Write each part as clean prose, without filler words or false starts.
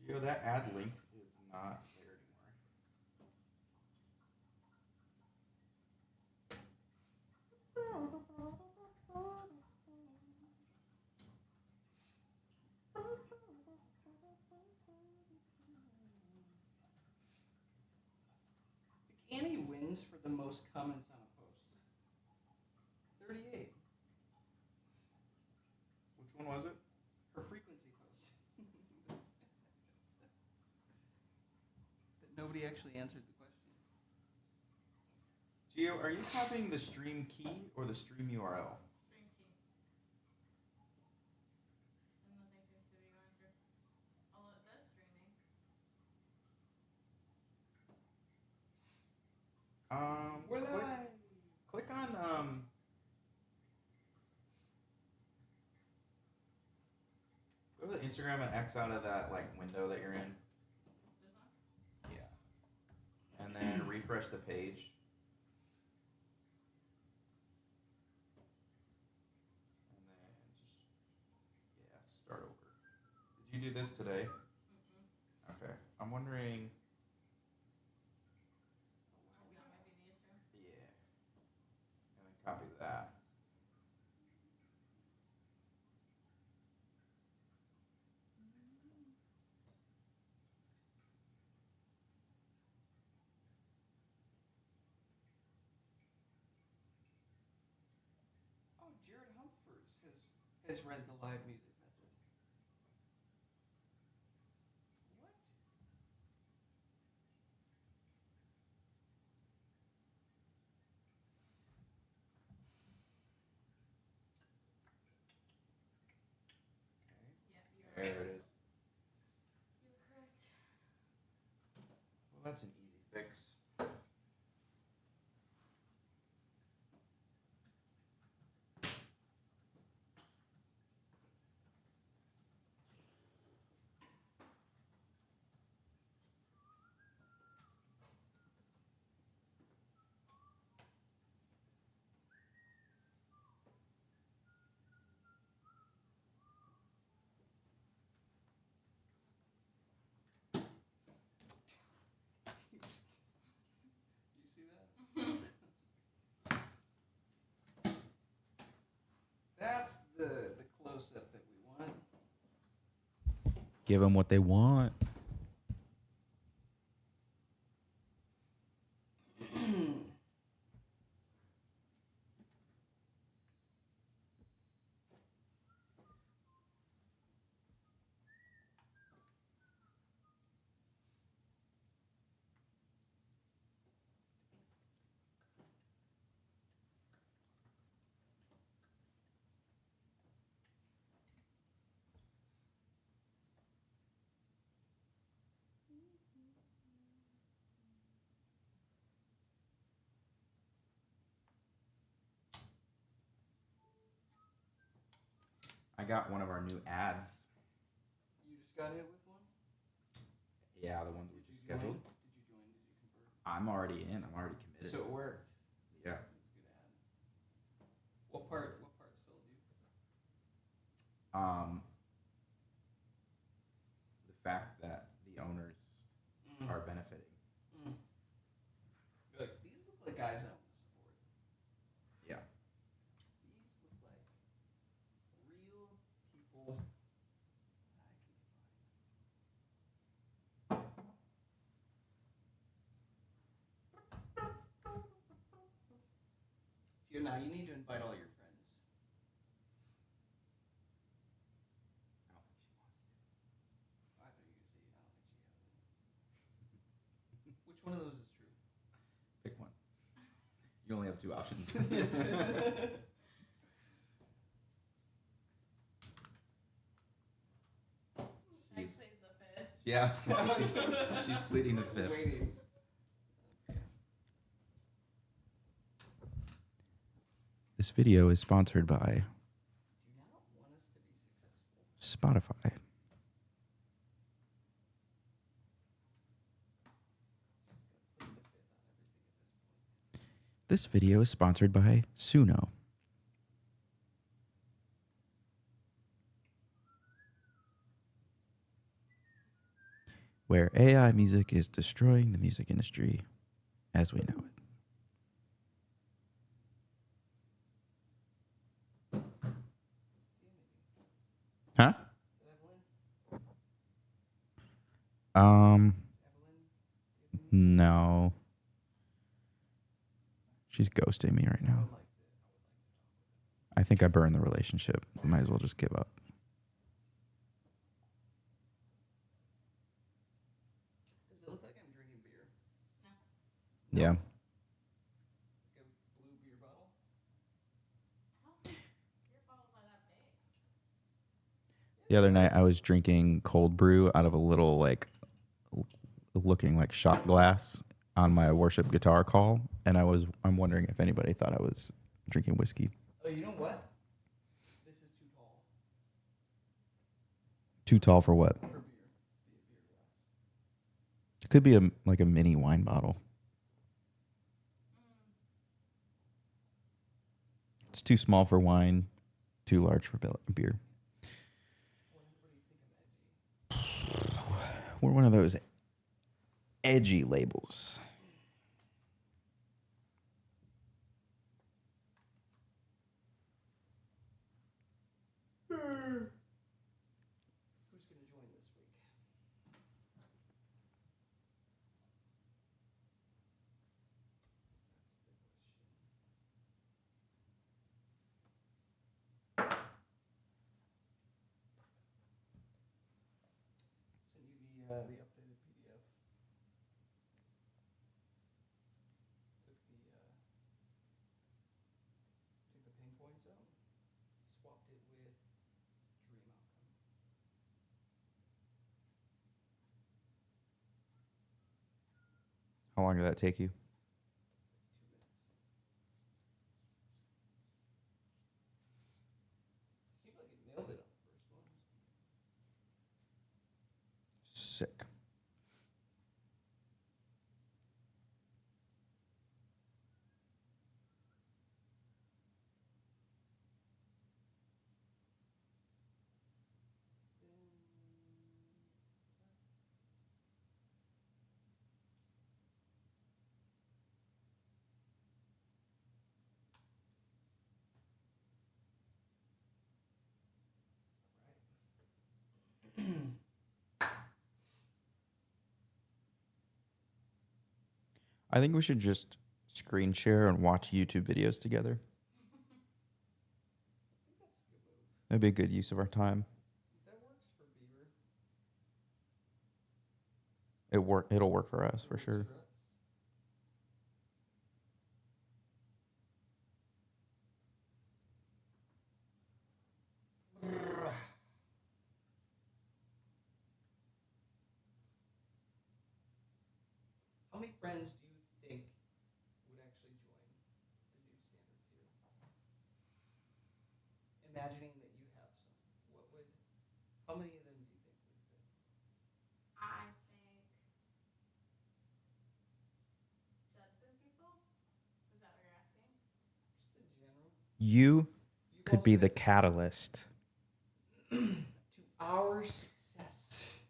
Yo, that ad link is not there anymore. Annie wins for the most comments on a post. 38. Which one was it? Her frequency post. But nobody actually answered the question. Gio, are you copying the stream key or the stream URL? Stream key. And nothing seems to be going through. Although it says streaming. We're Click, live. click on go to the Instagram and X out of that like window that you're in. This one? Yeah. And then refresh the page. And then just start over. Did you do this today? Mm-mm. Okay. I'm wondering. That might be the issue. Yeah. And then copy that. Oh, Jared Humphers has read the live music method. What? Yeah, you're There right. it is. You were correct. Well, that's an easy fix. You see that? That's the close-up that we want. Give them what they want. I got one of our new ads. You just got hit with one? Yeah, the ones we Did just you join? scheduled. Did you join? Did you convert? I'm already in. I'm already committed. So it worked. Yeah. That's a good ad. What part sold you? The fact that the owners are benefiting. You're like, these look like guys I want to support. Yeah. These look like real people that I can find. Now you need to invite all your friends. I don't think she wants to. I thought you were gonna say I don't think she has it. Which one of those is true? Pick one. You only have two options. I played the fifth. Yeah, she's pleading the fifth. Waiting. This video is sponsored by Do you not want us to be successful? Spotify. This video is sponsored by Suno. where AI music is destroying the music industry as we know it. Huh? No. She's ghosting me right now. I think I burned the relationship. Might as well just give up. Does it look like I'm drinking beer? Yeah. Like a blue beer bottle? I don't think your bottles are that big. The other night I was drinking cold brew out of a little looking like shot glass on my worship guitar call, and I'm wondering if anybody thought I was drinking whiskey. Oh, you know what? This is too tall Too tall for what? for beer. Be a beer glass. It could be a mini wine bottle. It's too small for wine, too large for beer. What do you think of edgy? We're one of those edgy labels. Who's going to join this week? Send you the updated PDF. Took the pain points out, swapped it with dream outcome. How long did that take you? 2 minutes. Seemed like it nailed it on the first one. Sick. I think we should just screen share and watch YouTube videos together. That'd be a good use of our time. That works for Beaver. It'll work for us for sure. How many friends do you think would actually join the new standard tier? Imagining that you have some, how many of them do you think would fit? I think Judson people? Is that what you're asking? Just in general. You You've could also be the catalyst. to our success.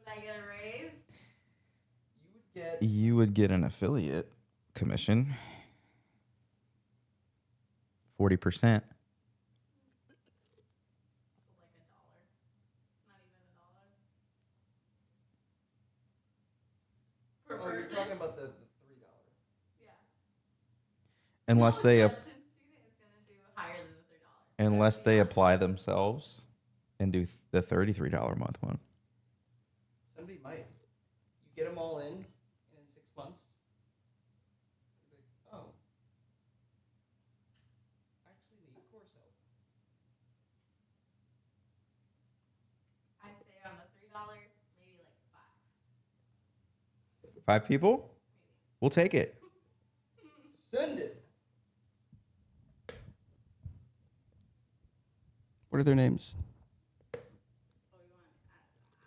Would I get a raise? You would get You would get an affiliate commission. 40%. Like $1. Not even $1. Per oh, you're person? talking about the $3. Yeah. Unless No, they Judson student is going to do higher than the $3. unless Let's be they honest. apply themselves and do the $33 a month one. Somebody might. You get them all in 6 months. You're like, oh, I actually need course help. I say on the $3, maybe like 5. 5 people? Maybe. We'll take it. Send it. What are their names? Oh, you want?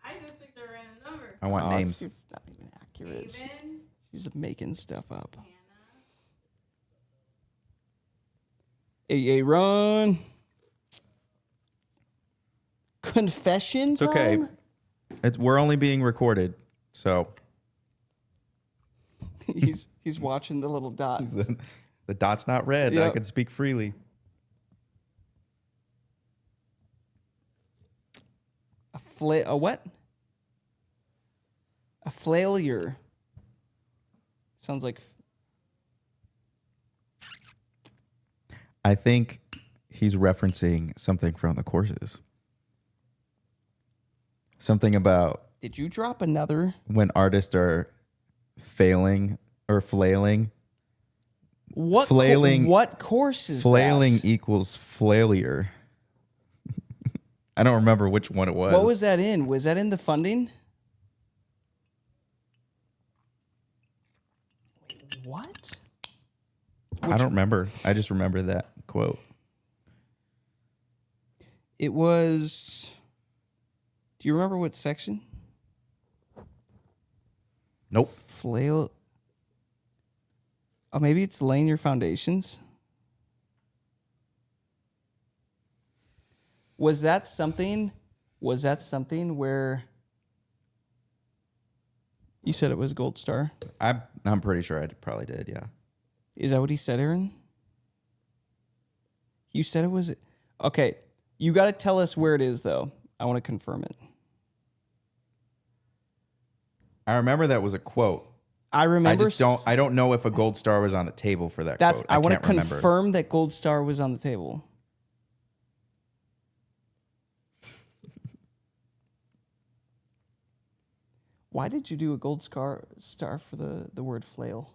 I just picked a random number. I want names. It's not even accurate. Raven, She's making stuff up. Hannah. Run. Confession It's okay. time? We're only being recorded, So He's watching the little dot. the dot's not red. I Yep. can speak freely. A what? A flailure. Sounds like I think he's referencing something from the courses. Something about did you drop another? when artists are failing or flailing. What Flailing- what course is Flailing that? equals flailure. I don't remember which one it was. What was that in? Was that in the funding? Wait, what? I don't remember. I just remember that quote. It was. Do you remember what section? Nope. Flail. Oh, maybe it's laying your foundations. Was that something? Was that something where you said it was Gold Star? I'm pretty sure I probably did, yeah. Is that what he said, Aaron? You said it was. Okay, you got to tell us where it is, though. I want to confirm it. I remember that was a quote. I remember. I don't know if a gold star was on the table for that That's. quote. I want to can't remember. confirm that Gold Star was on the table. Why did you do a gold star for the word flail?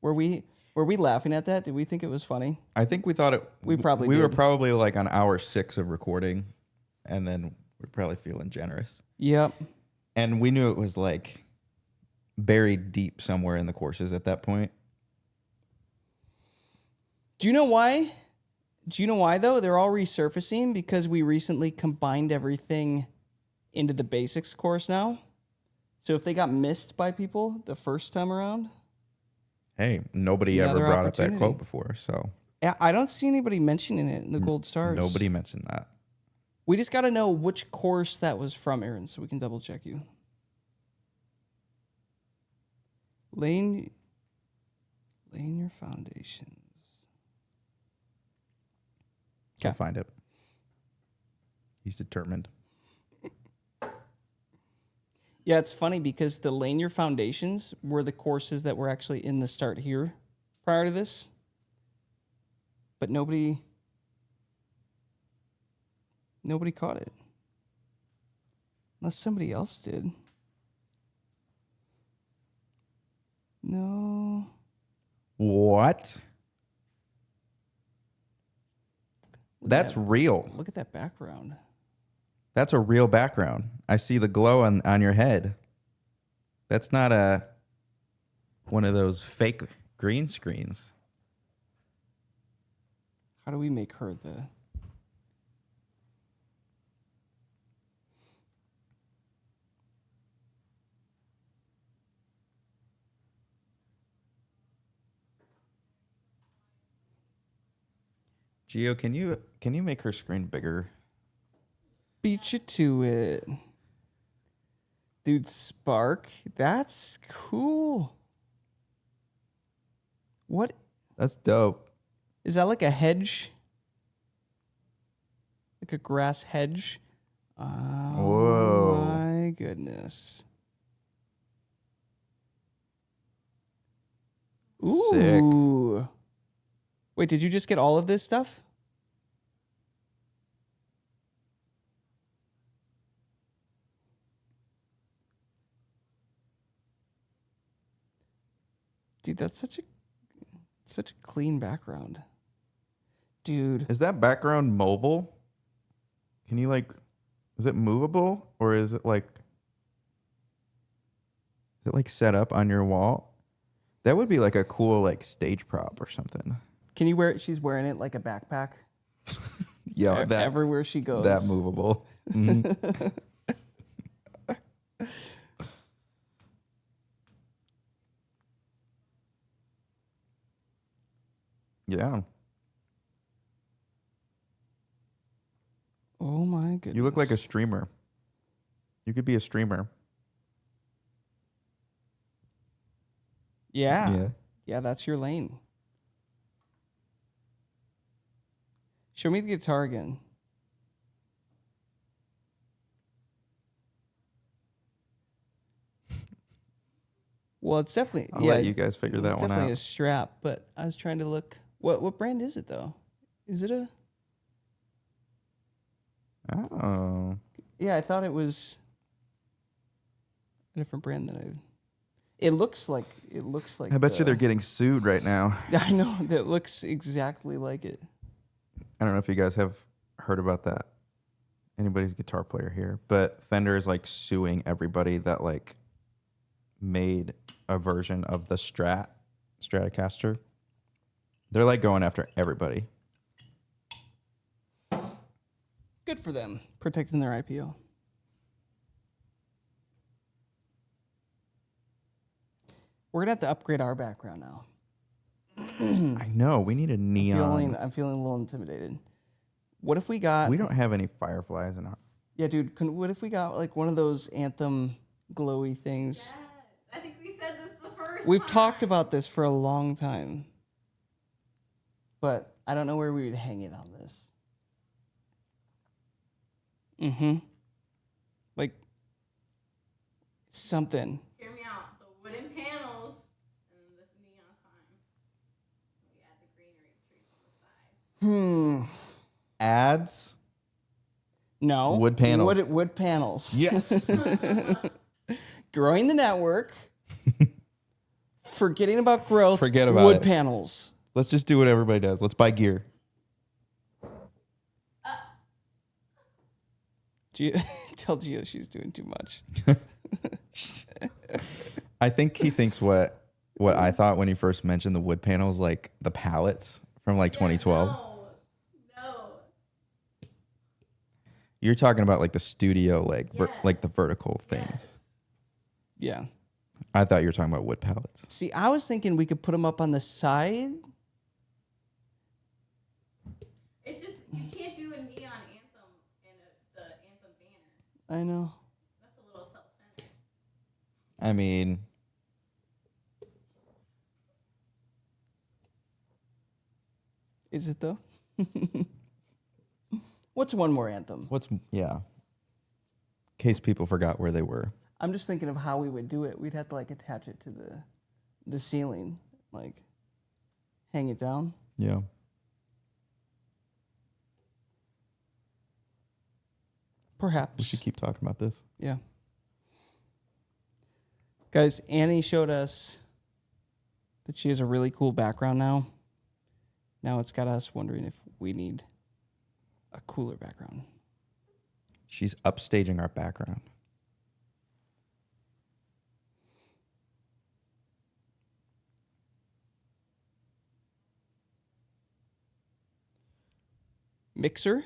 Were we laughing at that? Did we think it was funny? I think we thought it. We probably We were did. probably like on hour 6 of recording, and then we're probably feeling generous. Yep. And we knew it was like buried deep somewhere in the courses at that point. Do you know why? Do you know why though? They're all resurfacing because we recently combined everything into the basics course now. So if they got missed by people the first time around, Hey, nobody ever Another brought up that opportunity. quote before, so I don't see anybody mentioning it in the gold stars. nobody mentioned that. We just got to know which course that was from, Aaron, so we can double check you. Laying your foundations. I'll Okay. find it. He's determined. Yeah, it's funny because the laying your foundations were the courses that were actually in the start here prior to this. But nobody caught it. Unless somebody else did. No. What? That's real. Look at that background. That's a real background. I see the glow on your head. That's not one of those fake green screens. How do we make her the... Gio, can you make her screen bigger? Beat you to it. Dude, Spark, that's cool. What? That's dope. Is that like a hedge? Like a grass hedge? Oh, Whoa. my goodness. Sick. Ooh. Wait, did you just get all of this stuff? Dude, that's such a clean background. Dude. Is that background mobile? Can you is it movable or is it like set up on your wall? That would be like a cool stage prop or something. Can you wear it? She's wearing it like a backpack. Yeah, Everywhere she goes. that movable. Mhm. Yeah. Oh my goodness. You look like a streamer. You could be a streamer. Yeah. Yeah, that's your lane. Show me the guitar again. Well, it's definitely I'll let you guys figure that it's one definitely out. a strap, but I was trying to look. What brand is it though? Is it a? Oh. Yeah, I thought it was a different brand than I. It looks like I bet you they're getting sued right now. I know that looks exactly like it. I don't know if you guys have heard about that. Anybody's a guitar player here, but Fender is like suing everybody that like made a version of the Stratocaster. They're like going after everybody. Good for them, protecting their IPO. We're gonna have to upgrade our background now. I know. We need a neon. I'm feeling a little intimidated. What if we got? We don't have any fireflies in our. Yeah, dude. What if we got like one of those Anthem glowy things? Yes. I think we said this the first We've time. talked about this for a long time, but I don't know where we would hang it on this. Mm-hmm. Like something. Hear me out. The wooden panels and this neon sign. We add the greenery trees on the side. Ads. No. Wood panels. Wood panels. Yes. Growing the network. Forgetting about growth. Forget about wood it. panels. Let's just do what everybody does. Let's buy gear. Tell Gio she's doing too much. I think he thinks what I thought when he first mentioned the wood panels, like the pallets from like 2012. No. You're talking about like the studio, like Yes. like the vertical things. Yes. Yeah. I thought you were talking about wood pallets. See, I was thinking we could put them up on the side. It just, you can't do a neon anthem and the anthem banner. I know. That's a little self-centered. I mean, Is it though? What's one more anthem? in case people forgot where they were. I'm just thinking of how we would do it. We'd have to like attach it to the ceiling, like hang it down. Yeah. Perhaps. We should keep talking about this. Yeah. Guys, Annie showed us that she has a really cool background now. Now it's got us wondering if we need a cooler background. She's upstaging our background. Mixer?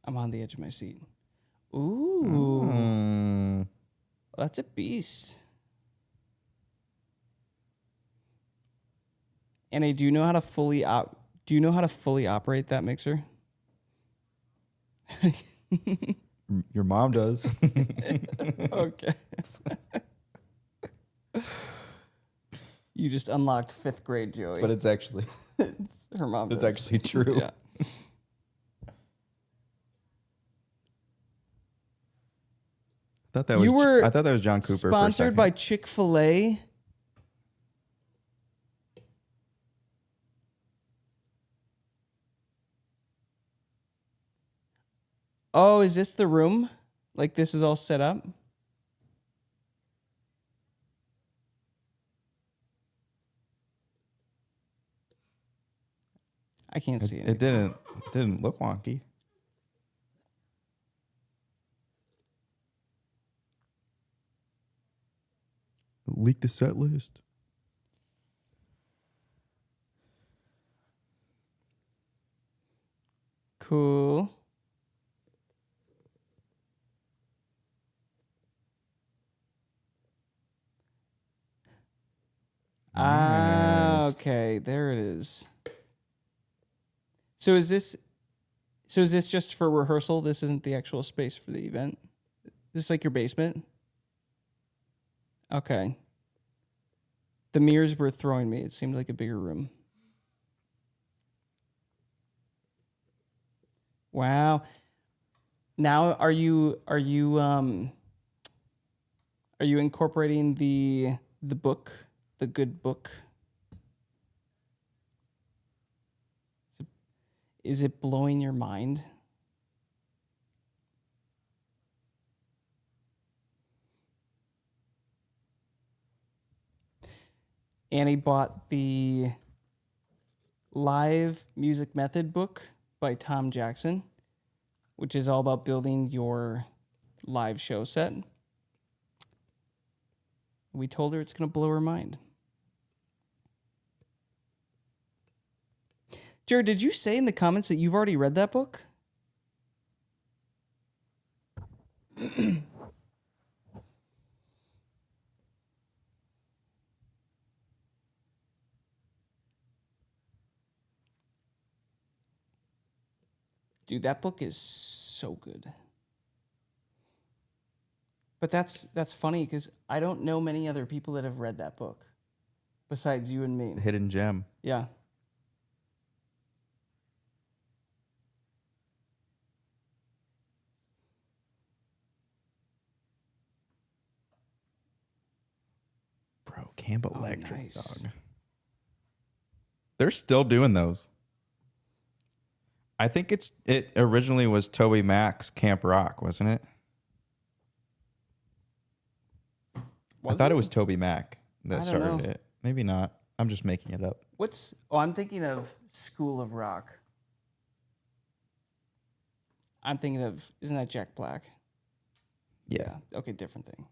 I'm on the edge of my seat. Ooh. That's a beast. Annie, do you know how to fully operate that mixer? Your mom does. Okay. You just unlocked 5th grade Joey. But it's actually Her mom it's does. actually true. Yeah. I thought that was John Cooper. Sponsored by Chick-fil-A. Oh, is this the room? Like this is all set up? I can't see it. It didn't look wonky. Leak the set list. Cool. Ah, Nice. okay. There it is. So is this So is this just for rehearsal? This isn't the actual space for the event? This is like your basement? Okay. The mirrors were throwing me. It seemed like a bigger room. Wow. Now are you incorporating the book, the good book? Is it blowing your mind? Annie bought the Live Music Method book by Tom Jackson, which is all about building your live show set. We told her it's going to blow her mind. Jared, did you say in the comments that you've already read that book? Dude, that book is so good. But that's funny because I don't know many other people that have read that book besides you and me. The hidden gem. Yeah. Bro, Camp Oh, Electric, nice. dog. They're still doing those. I think it originally was Toby Mac's Camp Rock, wasn't it? I thought it was Toby Mac I that don't started know. it. Maybe not. I'm just making it up. I'm thinking of School of Rock. I'm thinking of, isn't that Jack Black? Yeah. Okay, different thing.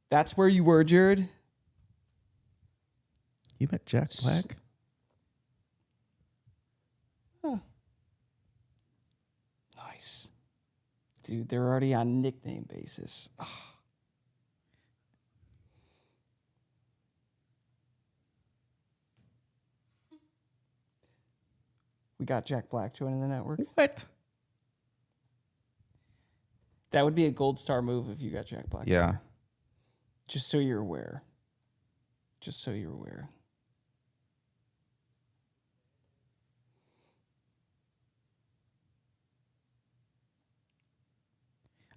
That's where you were, Jared? You met Jack Black? Huh. Nice. Dude, they're already on nickname basis. Oh. We got Jack Black joining the network. What? That would be a gold star move if you got Jack Black. Yeah. Just so you're aware. Just so you're aware.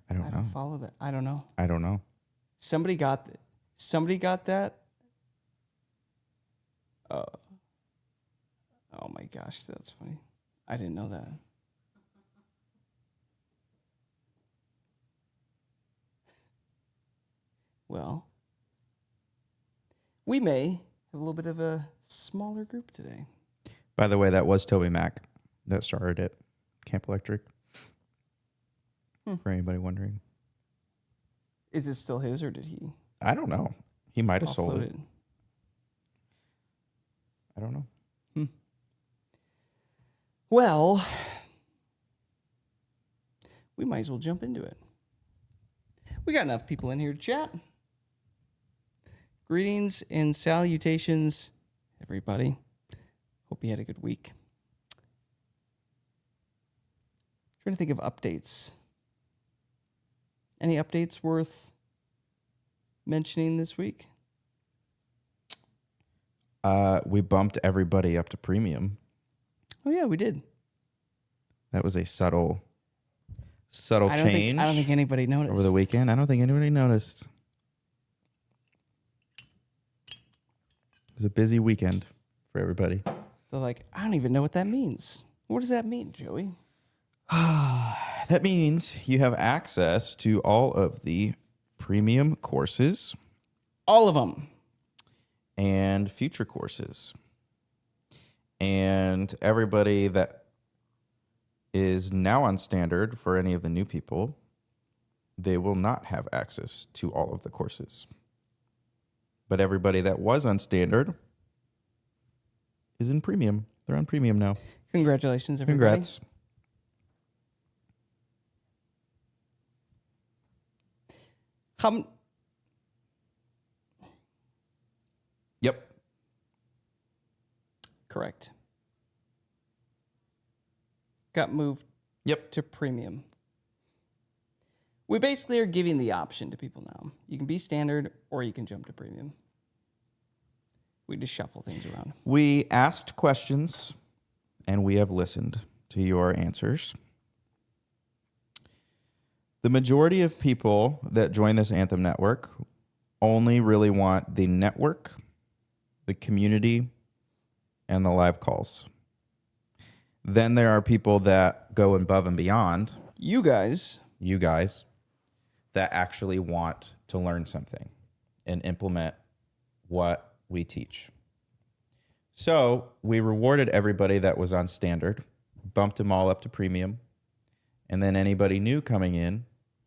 I don't know. Follow that. I don't know. I don't know. Somebody got that. Oh my gosh, that's funny. I didn't know that. Well, we may have a little bit of a smaller group today. By the way, that was Toby Mac that started it. Camp Electric. For anybody wondering. Is it still his or did he I don't know. He might have sold offload it. I don't know. Well, we might as well jump into it. We got enough people in here to chat. Greetings and salutations, everybody. Hope you had a good week. Trying to think of updates. Any updates worth mentioning this week? We bumped everybody up to premium. Oh yeah, we did. That was a subtle change. I don't think anybody noticed over the weekend. I don't think anybody noticed. It was a busy weekend for everybody. They're like, I don't even know what that means. What does that mean, Joey? That means you have access to all of the premium courses All of them. and future courses. And everybody that is now on standard, for any of the new people, they will not have access to all of the courses. But everybody that was on standard is in premium. They're on premium now. Congratulations, everybody. Congrats. Yep. Correct. got moved Yep. to premium. We basically are giving the option to people now. You can be standard or you can jump to premium. We just shuffle things around. We asked questions and we have listened to your answers. The majority of people that join this Anthem network only really want the network, the community, and the live calls. Then there are people that go above and beyond, You guys, that actually want to learn something and implement what we teach. So we rewarded everybody that was on standard, bumped them all up to premium, and then anybody new coming in,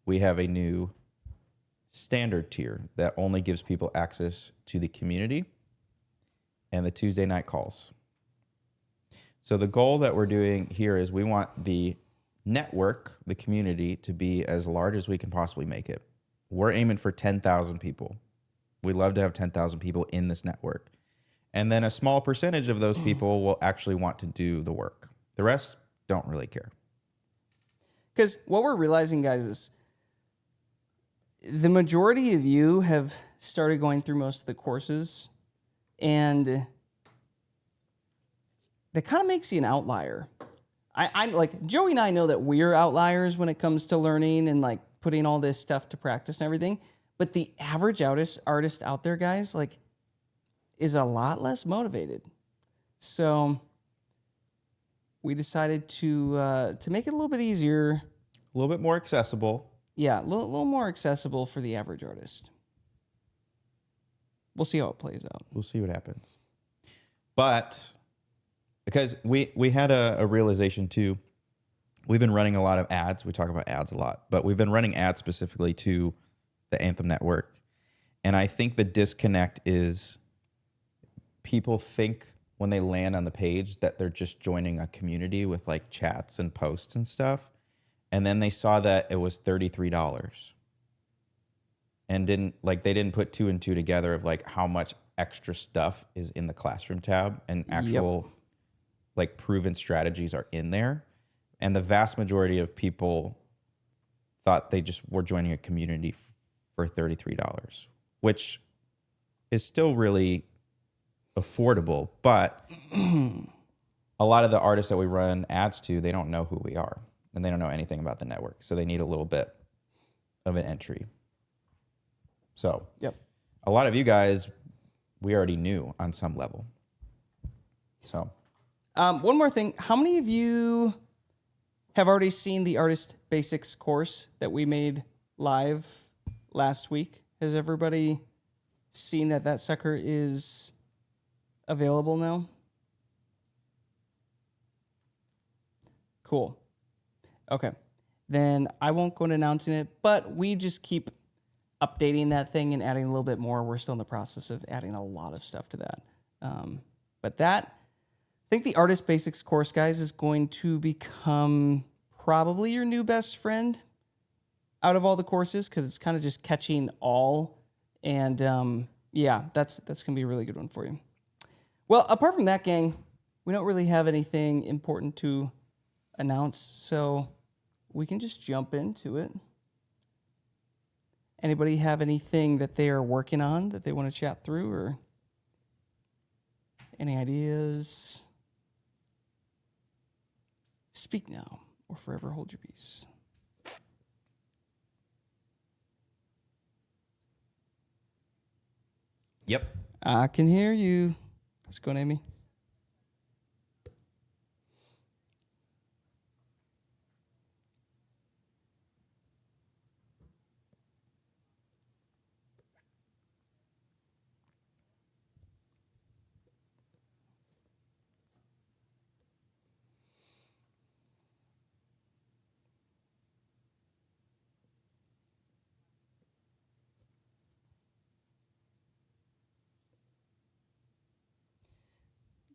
we have a new standard tier that only gives people access to the community and the Tuesday night calls. So the goal that we're doing here is we want the network, the community, to be as large as we can possibly make it. We're aiming for 10,000 people. We'd love to have 10,000 people in this network. And then a small percentage of those people will actually want to do the work. The rest don't really care. because what we're realizing, guys, is the majority of you have started going through most of the courses, and that kind of makes you an outlier. I like Joey and I know that we're outliers when it comes to learning and like putting all this stuff to practice and everything. But the average artist out there, guys, like, is a lot less motivated. So we decided to make it a little bit easier. A little bit more accessible. Yeah, a little more accessible for the average artist. We'll see how it plays out. We'll see what happens. But because we had a realization too, we've been running a lot of ads. We talk about ads a lot, but we've been running ads specifically to the Anthem network. And I think the disconnect is people think when they land on the page that they're just joining a community with like chats and posts and stuff. And then they saw that it was $33 and they didn't put two and two together of like how much extra stuff is in the classroom tab and actual like proven strategies are in there. And the vast majority of people thought they just were joining a community for $33, which is still really affordable. But a lot of the artists that we run ads to, they don't know who we are and they don't know anything about the network. So they need a little bit of an entry. So a lot of you guys, we already knew on some level. So one more thing. How many of you have already seen the Artist Basics course that we made live last week? Has everybody seen that sucker is available now? Cool. Okay. Then I won't go into announcing it, but we just keep updating that thing and adding a little bit more. We're still in the process of adding a lot of stuff to that. But I think the Artist Basics course, guys, is going to become probably your new best friend out of all the courses because it's kind of just catching all. And that's going to be a really good one for you. Well, apart from that, gang, we don't really have anything important to announce, so we can just jump into it. Anybody have anything that they are working on that they want to chat through, or any ideas? Speak now or forever hold your peace. Yep. I can hear you. Let's go, Amy.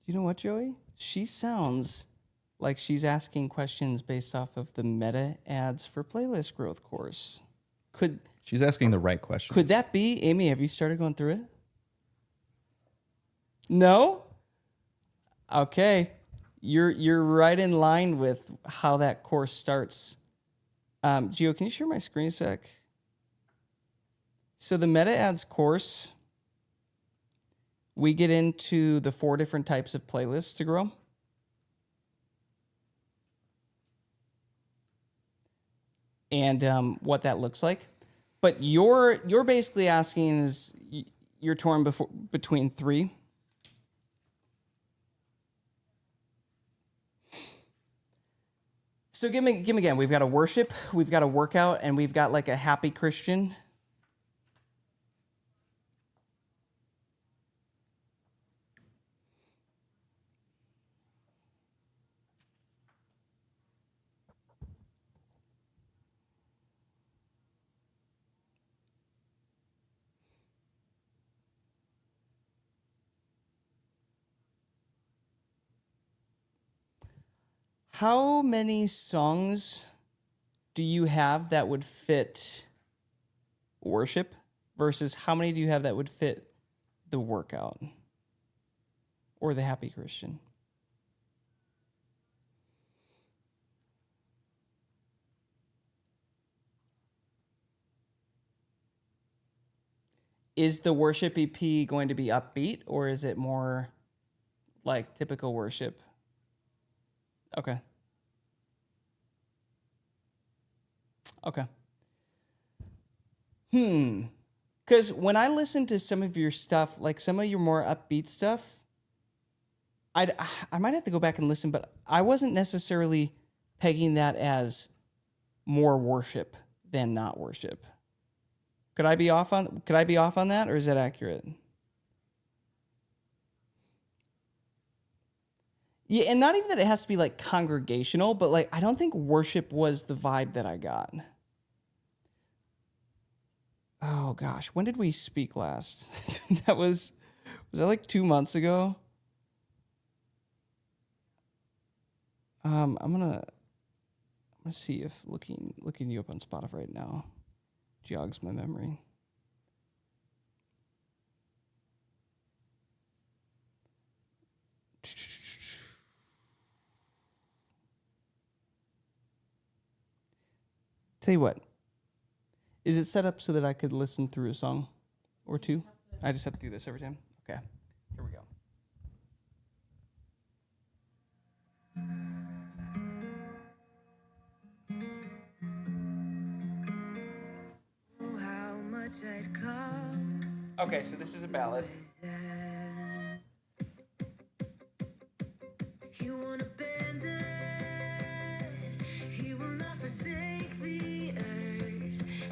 You know what, Joey? She sounds like she's asking questions based off of the meta ads for playlist growth course. She's asking the right questions. Could that be, Amy, have you started going through it? No? Okay. You're right in line with how that course starts. Gio, can you share my screen a sec? So the meta ads course, we get into the 4 different types of playlists to grow. And what that looks like. But you're basically asking is you're torn between 3. So give me again. We've got a worship, we've got a workout, and we've got like a happy Christian. How many songs do you have that would fit worship versus how many do you have that would fit the workout or the happy Christian? Is the worship EP going to be upbeat or is it more like typical worship? Okay. Okay. Because when I listen to some of your stuff, like some of your more upbeat stuff, I might have to go back and listen, but I wasn't necessarily pegging that as more worship than not worship. Could I be off on that, or is that accurate? Yeah, and not even that it has to be like congregational, but like I don't think worship was the vibe that I got. Oh gosh, when did we speak last? Was that like 2 months ago? I'm gonna see if looking you up on Spotify right now jogs my memory. Tell you what, is it set up so that I could listen through a song or two? I just have to do this every time? Okay, here we go. Okay, so this is a ballad.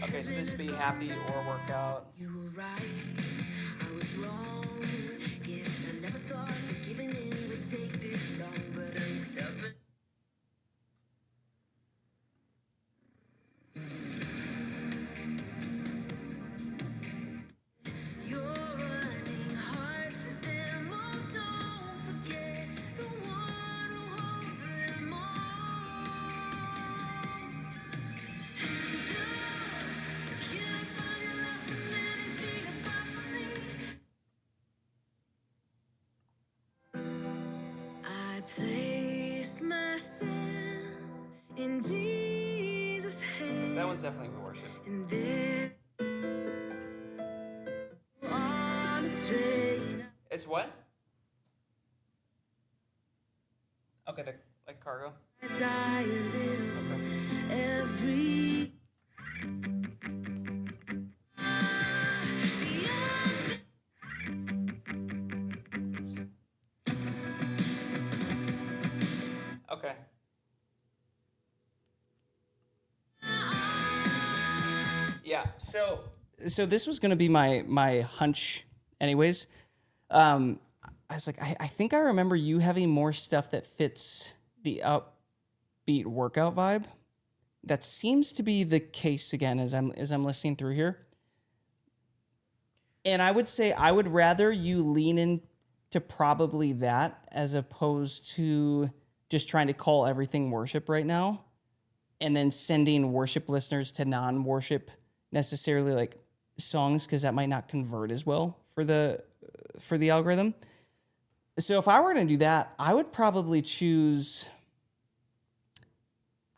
Okay, so this would be happy or workout. You were right, I was wrong. Guess I never thought that giving in would take this long, but I'm stubborn. You're running hard for them all, don't forget the one who holds them all. I place myself in Jesus' hands. So that one's definitely worship. And there on a train. It's what? Okay, like cargo. I die a little. Okay. Every okay. Yeah. So this was going to be my hunch, anyways. I was like, I think I remember you having more stuff that fits the upbeat workout vibe. That seems to be the case again as I'm listening through here. And I would say I would rather you lean into probably that as opposed to just trying to call everything worship right now and then sending worship listeners to non-worship necessarily like songs because that might not convert as well for the algorithm. So if I were going to do that, I'd probably choose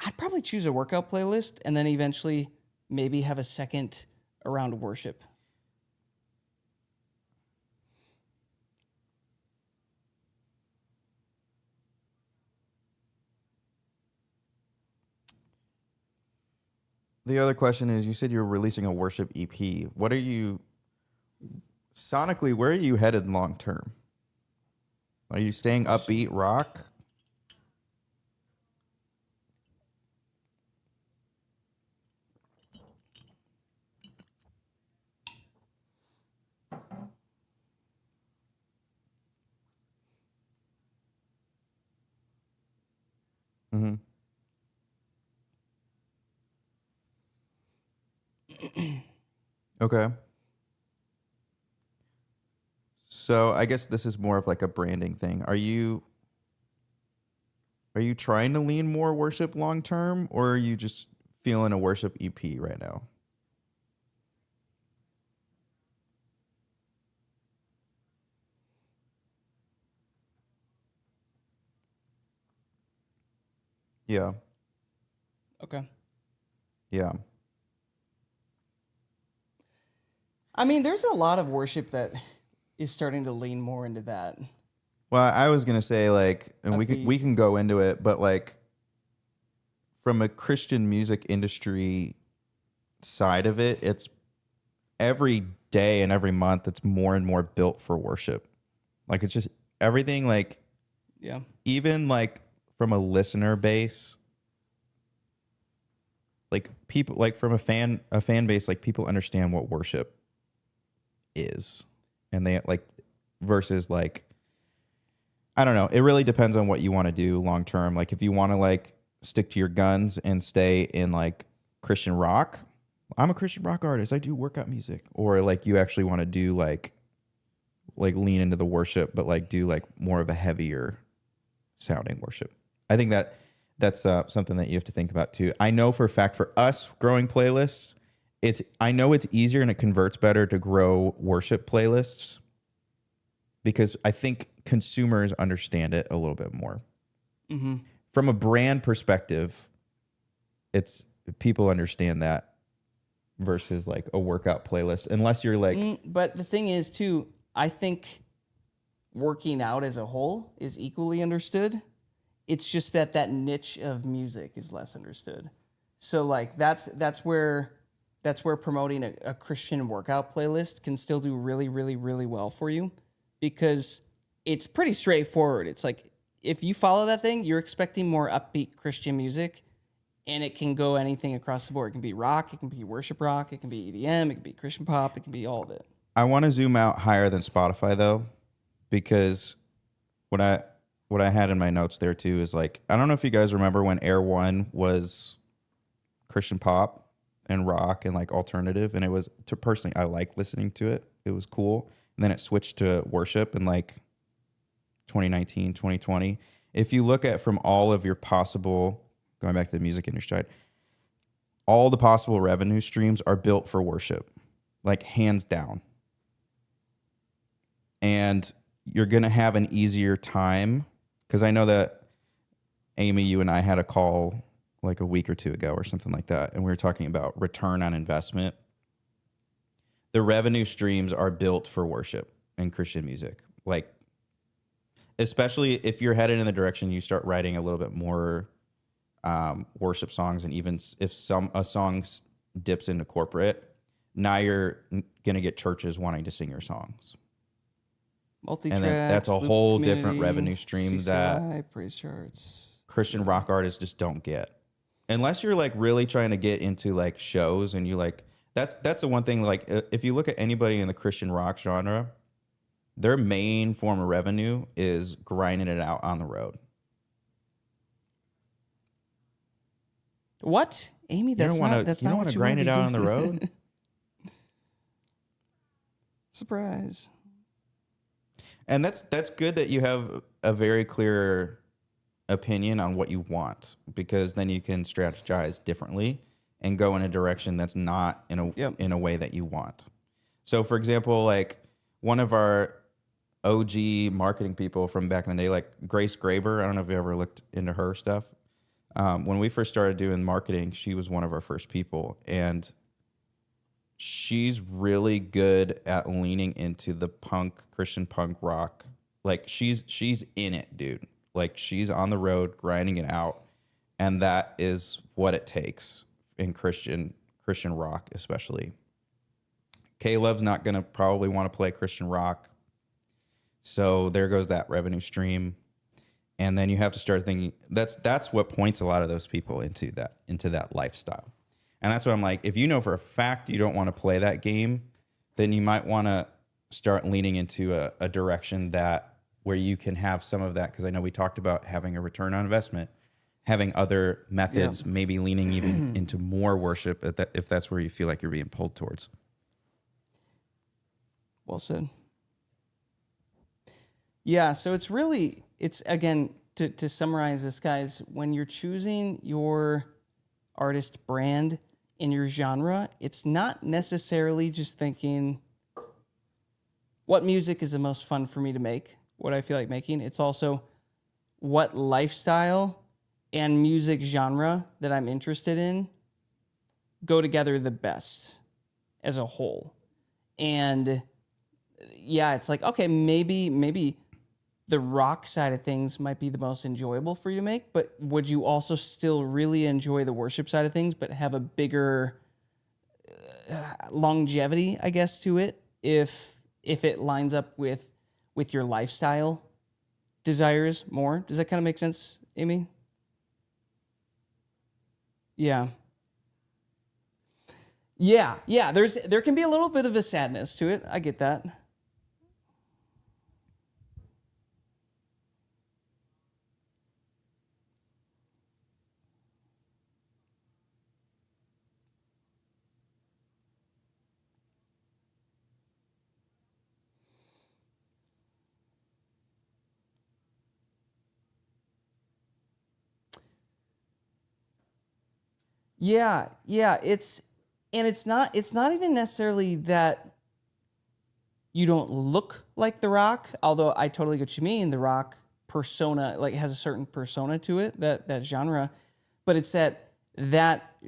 a workout playlist and then eventually maybe have a second around worship. The other question is, you said you're releasing a worship EP. What are you sonically? Where are you headed long term? Are you staying upbeat rock? Mm-hmm. Okay. So I guess this is more of like a branding thing. Are you trying to lean more worship long term, or are you just feeling a worship EP right now? Yeah. Okay. Yeah. I mean, there's a lot of worship that is starting to lean more into that. Well, I was gonna say like, and we can go into it, but like from a Christian music industry side of it, it's every day and every month it's more and more built for worship. Like it's just everything like Yeah. even like from a listener base, like people like from a fan base, like people understand what worship is. And they like versus like I don't know. It really depends on what you want to do long term. Like if you want to like stick to your guns and stay in like Christian rock, I'm a Christian rock artist. I do workout music. Or like you actually want to do like lean into the worship, but like do like more of a heavier sounding worship. I think that's something that you have to think about too. I know for a fact for us growing playlists, I know it's easier and it converts better to grow worship playlists because I think consumers understand it a little bit more. Mm-hmm. From a brand perspective, it's people understand that versus like a workout playlist, unless you're like, But the thing is, too, I think working out as a whole is equally understood. It's just that niche of music is less understood. So like that's where promoting a Christian workout playlist can still do really, really, really well for you because it's pretty straightforward. It's like if you follow that thing, you're expecting more upbeat Christian music, and it can go anything across the board. It can be rock, it can be worship rock, it can be EDM, it can be Christian pop, it can be all of it. I want to zoom out higher than Spotify though, because what I had in my notes there too is like, I don't know if you guys remember when Air One was Christian pop and rock and like alternative, and it was personally I like listening to it. It was cool. And then it switched to worship in like 2019, 2020. If you look at from all of your possible, going back to the music industry, all the possible revenue streams are built for worship, like hands down. And you're going to have an easier time because I know that Amy, you and I had a call like a week or two ago or something like that. And we were talking about return on investment. The revenue streams are built for worship and Christian music. Like, especially if you're headed in the direction you start writing a little bit more worship songs, and even if a song dips into corporate, now you're gonna get churches wanting to sing your songs. Multi-track, and then that's a whole different revenue stream CCI, that praise charts. Christian rock artists just don't get, unless you're like really trying to get into like shows and you like that's the one thing. Like if you look at anybody in the Christian rock genre, their main form of revenue is grinding it out on the road. What, Amy? That's you don't not. That's not want what to you grind wanna it be out on the doing. road. Surprise. And that's good that you have a very clear opinion on what you want, because then you can strategize differently and go in a direction that's not in a way that you want. So for example, like one of our OG marketing people from back in the day, like Grace Graber. I don't know if you ever looked into her stuff. When we first started doing marketing, she was one of our first people, and she's really good at leaning into the Christian punk rock. Like she's in it, dude. Like she's on the road grinding it out, and that is what it takes in Christian rock, especially. Caleb's not gonna probably want to play Christian rock, so there goes that revenue stream. And then you have to start thinking that's what points a lot of those people into that lifestyle. And that's what I'm like, if you know for a fact you don't want to play that game, then you might want to start leaning into a direction that where you can have some of that. Because I know we talked about having a return on investment, having other methods, maybe leaning even into more worship if that's where you feel like you're being pulled towards. Well said. Yeah, so it's again, to summarize this, guys, when you're choosing your artist brand in your genre, it's not necessarily just thinking what music is the most fun for me to make, what I feel like making. It's also what lifestyle and music genre that I'm interested in go together the best as a whole. And yeah, it's like, okay, maybe the rock side of things might be the most enjoyable for you to make, but would you also still really enjoy the worship side of things, but have a bigger longevity, I guess, to it if it lines up with your lifestyle desires more? Does that kind of make sense, Amy? Yeah. Yeah. There can be a little bit of a sadness to it. I get that. Yeah, it's not even necessarily that you don't look like The Rock, although I totally get what you mean. The Rock persona like has a certain persona to it, that genre, but it's that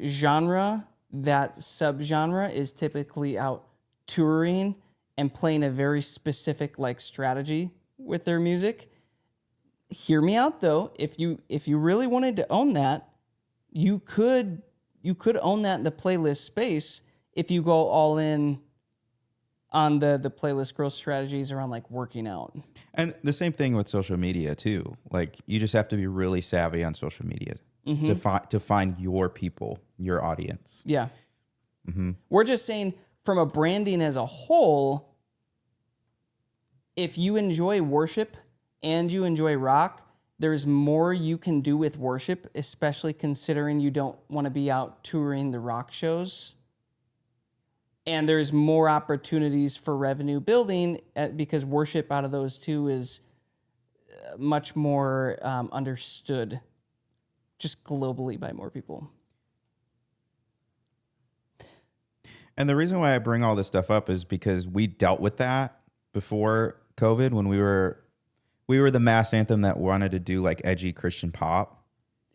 genre, that subgenre is typically out touring and playing a very specific like strategy with their music. Hear me out though, if you really wanted to own that, you could own that in the playlist space if you go all in on the playlist growth strategies around like working out. And the same thing with social media too. Like you just have to be really savvy on social media to find your people, your audience. Yeah. We're just saying from a branding as a whole, if you enjoy worship and you enjoy rock, there's more you can do with worship, especially considering you don't want to be out touring the rock shows. And there's more opportunities for revenue building because worship out of those two is much more understood just globally by more people. And the reason why I bring all this stuff up is because we dealt with that before COVID when we were the mass anthem that wanted to do like edgy Christian pop.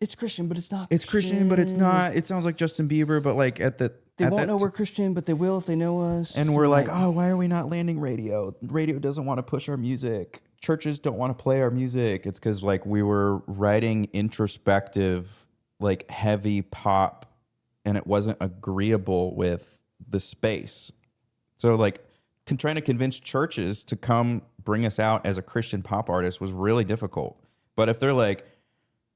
It's Christian, but it's not. It's Christian, but it's not. It sounds like Justin Bieber, but like they won't know we're Christian, but they will if they know us. And we're like, oh, why are we not landing radio? Radio doesn't want to push our music. Churches don't want to play our music. It's because like we were writing introspective, like heavy pop, and it wasn't agreeable with the space. So like trying to convince churches to come bring us out as a Christian pop artist was really difficult. But if they're like,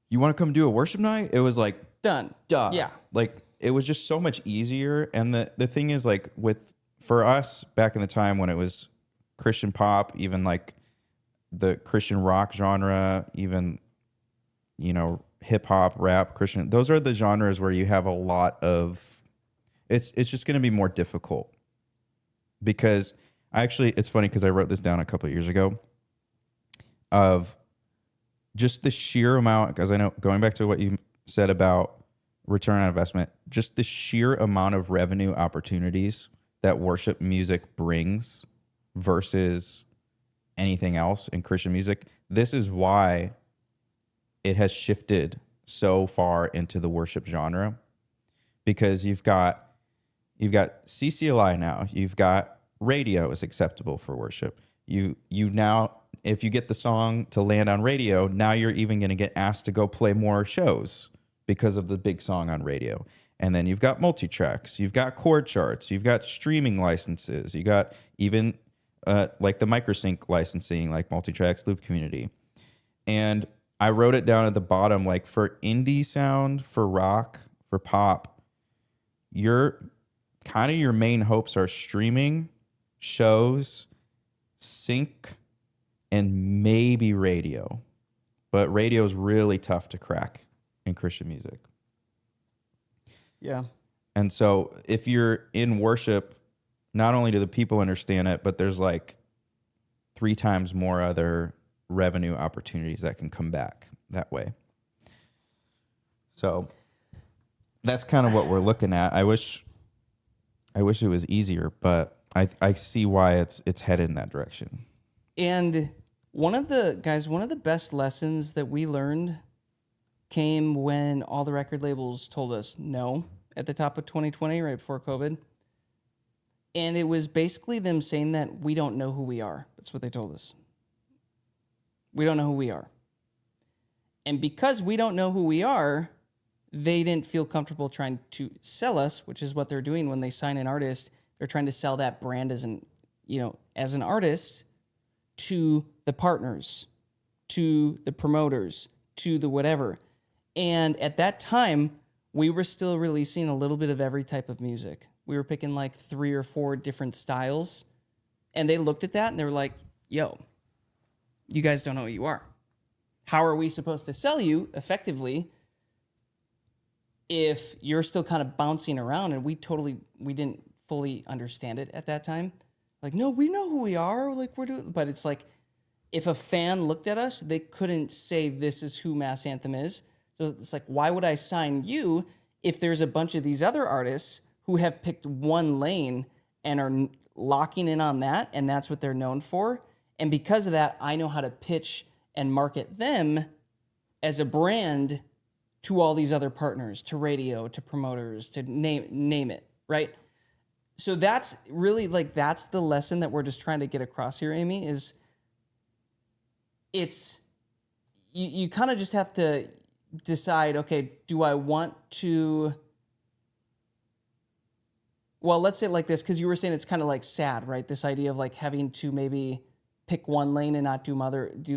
you want to come do a worship night? It was like, done. Duh. Yeah. Like it was just so much easier. And the thing is like for us back in the time when it was Christian pop, even like the Christian rock genre, even, hip hop, rap, Christian, those are the genres where you have a lot of, it's just going to be more difficult because it's funny because I wrote this down a couple of years ago of just the sheer amount, because I know going back to what you said about return on investment, just the sheer amount of revenue opportunities that worship music brings versus anything else in Christian music. This is why it has shifted so far into the worship genre, because you've got CCLI now, you've got radio is acceptable for worship. You now, if you get the song to land on radio, now you're even going to get asked to go play more shows because of the big song on radio. And then you've got multi-tracks, you've got chord charts, you've got streaming licenses, you got even like the microsync licensing, like multi-tracks, Loop Community. And I wrote it down at the bottom, like for indie sound, for rock, for pop, your main hopes are streaming, shows, sync, and maybe radio. But radio is really tough to crack in Christian music. Yeah. And so if you're in worship, not only do the people understand it, but there's like 3 times more other revenue opportunities that can come back that way. So that's kind of what we're looking at. I wish it was easier, but I see why it's headed in that direction. And one of the best lessons that we learned came when all the record labels told us no at the top of 2020, right before COVID. And it was basically them saying that we don't know who we are. That's what they told us. We don't know who we are. And because we don't know who we are, they didn't feel comfortable trying to sell us, which is what they're doing when they sign an artist. They're trying to sell that brand as an artist to the partners, to the promoters, to the whatever. And at that time, we were still releasing a little bit of every type of music. We were picking like 3 or 4 different styles. And they looked at that and they were like, yo, you guys don't know who you are. How are we supposed to sell you effectively if you're still kind of bouncing around? And we didn't fully understand it at that time. Like, no, we know who we are. Like, we're doing, but it's like, if a fan looked at us, they couldn't say this is who Mass Anthem is. So it's like, why would I sign you if there's a bunch of these other artists who have picked one lane and are locking in on that, and that's what they're known for? And because of that, I know how to pitch and market them as a brand to all these other partners, to radio, to promoters, to name it, right? So that's really that's the lesson that we're just trying to get across here, Amy, is you kind of just have to decide, okay, do I want to, well, let's say it like this, because you were saying it's kind of like sad, right? This idea of like having to maybe pick one lane and not do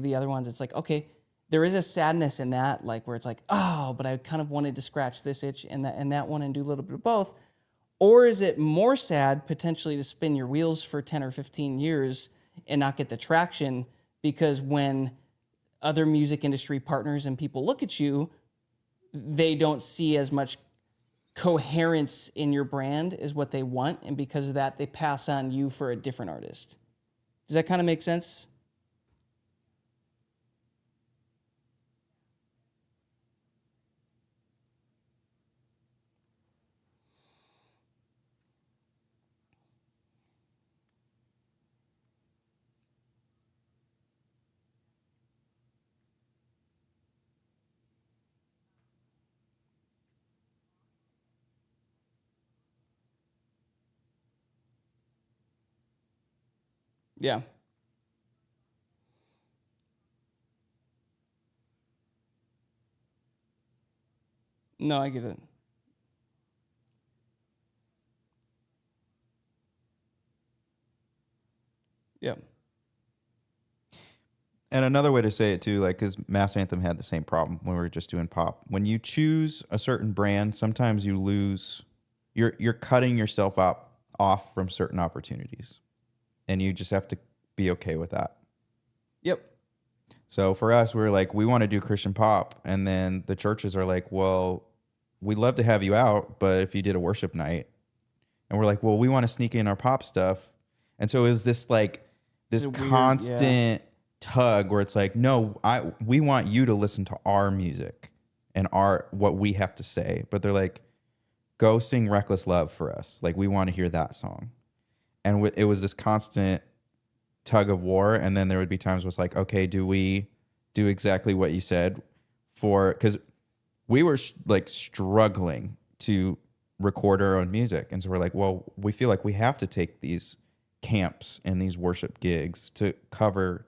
the other ones. It's like, okay, there is a sadness in that, like where it's like, oh, but I kind of wanted to scratch this itch and that one and do a little bit of both. Or is it more sad potentially to spin your wheels for 10 or 15 years and not get the traction, because when other music industry partners and people look at you, they don't see as much coherence in your brand as what they want, and because of that, they pass on you for a different artist. Does that kind of make sense? Yeah. No, I get it. Yeah. And another way to say it too, like, because Mass Anthem had the same problem when we were just doing pop. When you choose a certain brand, sometimes you lose. You're cutting yourself off from certain opportunities, and you just have to be okay with that. Yep. So for us, we're like, we want to do Christian pop, and then the churches are like, well, we'd love to have you out, but if you did a worship night, and we're like, well, we want to sneak in our pop stuff, and so it was this It's a weird, constant tug where it's like, no, we want you to listen to our music and what we have to say, but they're like, go sing Reckless Love for us, like we want to hear that song. And it was this constant tug of war, and then there would be times where it's like, okay, do we do exactly what you said because we were like struggling to record our own music, and so we're like, well, we feel like we have to take these camps and these worship gigs to cover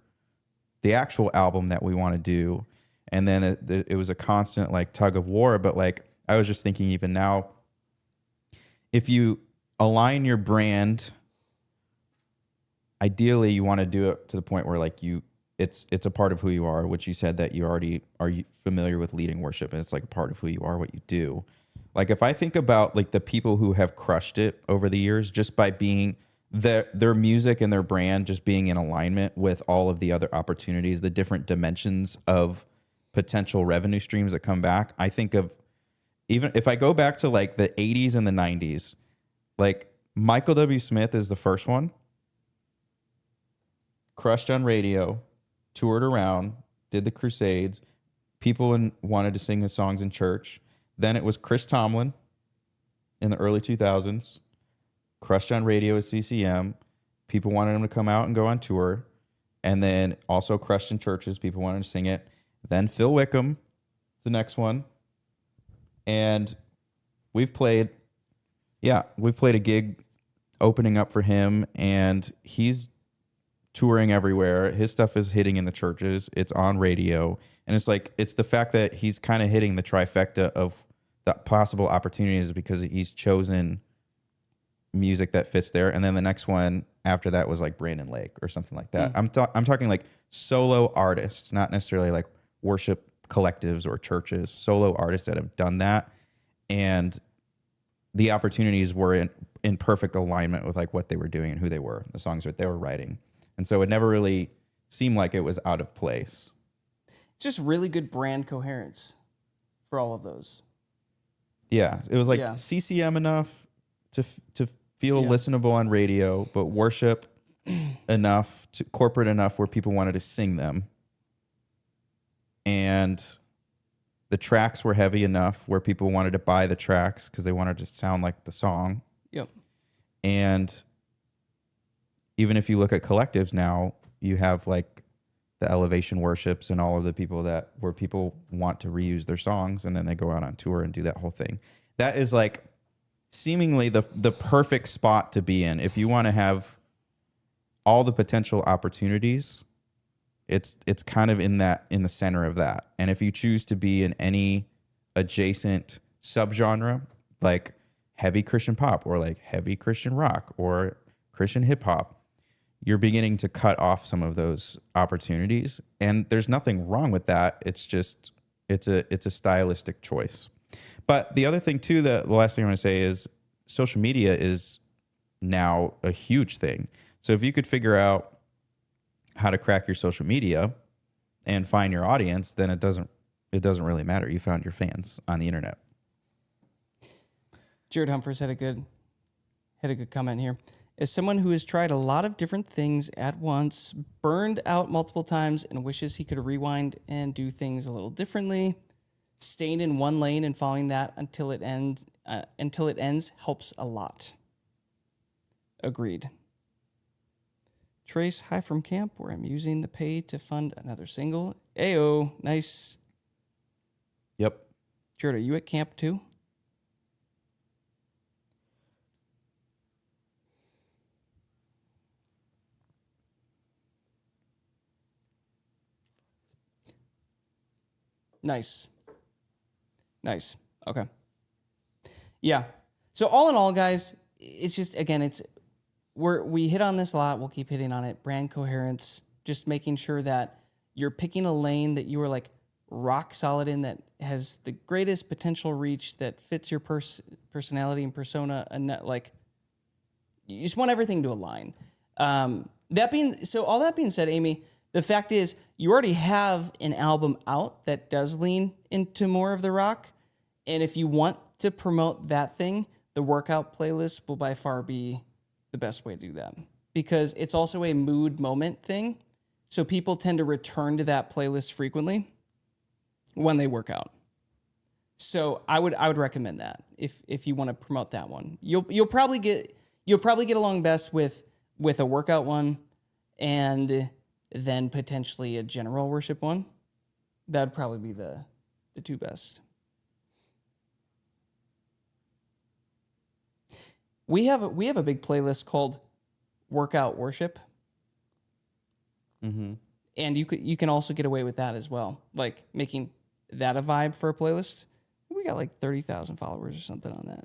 the actual album that we want to do. And then it was a constant like tug of war. But like, I was just thinking even now, if you align your brand, ideally you want to do it to the point where like it's a part of who you are, which you said that you already are familiar with leading worship, and it's like a part of who you are, what you do. Like if I think about like the people who have crushed it over the years just by being their music and their brand just being in alignment with all of the other opportunities, the different dimensions of potential revenue streams that come back. I think of, even if I go back to like the 80s and the 90s, like Michael W. Smith is the first one. Crushed on radio, toured around, did the Crusades. People wanted to sing his songs in church. Then it was Chris Tomlin in the early 2000s. Crushed on radio at CCM. People wanted him to come out and go on tour. And then also crushed in churches. People wanted to sing it. Then Phil Wickham, the next one. And we've played a gig opening up for him, and he's touring everywhere. His stuff is hitting in the churches. It's on radio. And it's like, it's the fact that he's kind of hitting the trifecta of the possible opportunities because he's chosen music that fits there. And then the next one after that was like Brandon Lake or something like that. I'm talking like solo artists, not necessarily like worship collectives or churches, solo artists that have done that. And the opportunities were in perfect alignment with like what they were doing and who they were, the songs that they were writing. And so it never really seemed like it was out of place. Just really good brand coherence for all of those. Yeah, it was like CCM enough to feel listenable on radio, but worship enough, to corporate enough where people wanted to sing them. And the tracks were heavy enough where people wanted to buy the tracks because they wanted to sound like the song. Yep. And even if you look at collectives now, you have like the Elevation Worships and all of the people where people want to reuse their songs and then they go out on tour and do that whole thing. That is like seemingly the perfect spot to be in. If you want to have all the potential opportunities, it's kind of in the center of that. And if you choose to be in any adjacent subgenre, like heavy Christian pop or like heavy Christian rock or Christian hip hop, you're beginning to cut off some of those opportunities. And there's nothing wrong with that. It's just, it's a stylistic choice. But the other thing too, the last thing I want to say is social media is now a huge thing. So if you could figure out how to crack your social media and find your audience, then it doesn't really matter. You found your fans on the internet. Jared Humphreys had a good comment here. As someone who has tried a lot of different things at once, burned out multiple times, and wishes he could rewind and do things a little differently, staying in one lane and following that until it ends helps a lot. Agreed. Trace, hi from camp, where I'm using the pay to fund another single. Ayo, nice. Yep. Jared, are you at camp too? Nice. Okay. Yeah. So all in all, guys, it's just, again, we hit on this a lot. We'll keep hitting on it. Brand coherence, just making sure that you're picking a lane that you are like rock solid in, that has the greatest potential reach, that fits your personality and persona, and like you just want everything to align. All that being said, Amy, the fact is you already have an album out that does lean into more of the rock. And if you want to promote that thing, the workout playlist will by far be the best way to do that, because it's also a mood moment thing. So people tend to return to that playlist frequently when they work out. So I would recommend that if you want to promote that one. You'll probably get along best with a workout one, and then potentially a general worship one. That'd probably be the two best. We have a big playlist called Workout Worship. Mm-hmm. And you can also get away with that as well, like making that a vibe for a playlist. We got like 30,000 followers or something on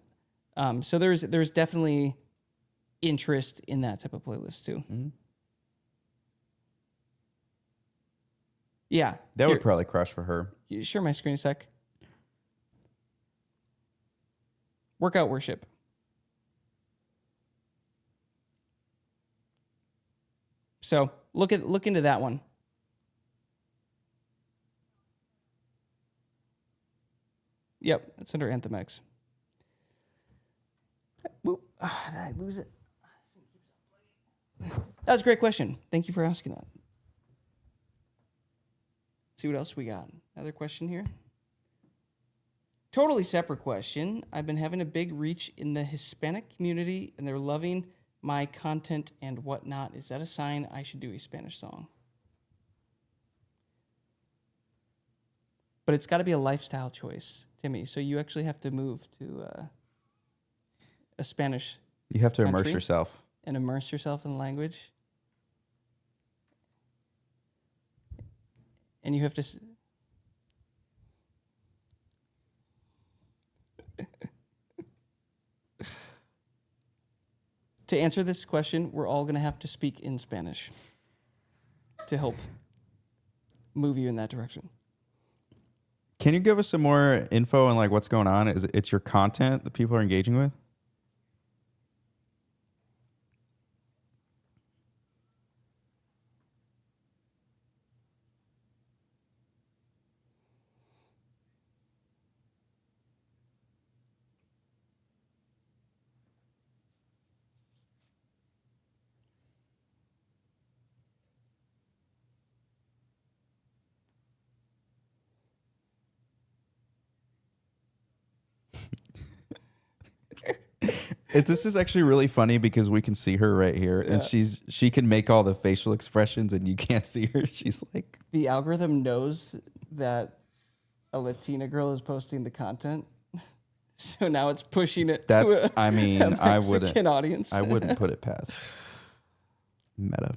that. So there's definitely interest in that type of playlist too. Mm-hmm. Yeah, That would probably crush for her. you share my screen a sec. Workout Worship. So look into that one. Yep, it's under Anthem X. Did I lose it? That was a great question. Thank you for asking that. Let's see what else we got. Another question here. Totally separate question. I've been having a big reach in the Hispanic community, and they're loving my content and whatnot. Is that a sign I should do a Spanish song? But it's got to be a lifestyle choice, Timmy. So you actually have to move to a Spanish You have to immerse country yourself. and immerse yourself in the language. And you have to... To answer this question, we're all going to have to speak in Spanish to help move you in that direction. Can you give us some more info on like what's going on? It's your content that people are engaging with? This is actually really funny because we can see her right here, and she can make all the facial expressions, and you can't see her. She's like, The algorithm knows that a Latina girl is posting the content, so now it's pushing it to a Mexican audience. I wouldn't put it past Meta.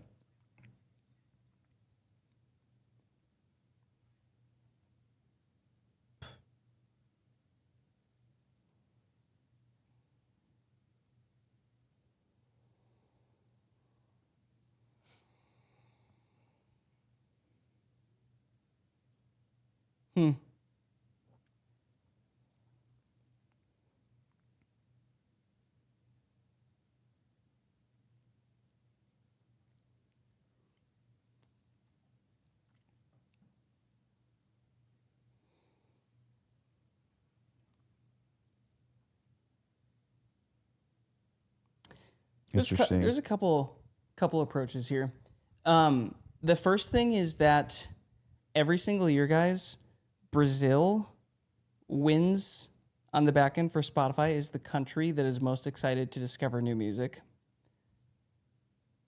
Interesting. There's a couple approaches here. The first thing is that every single year, guys, Brazil wins on the back end for Spotify is the country that is most excited to discover new music.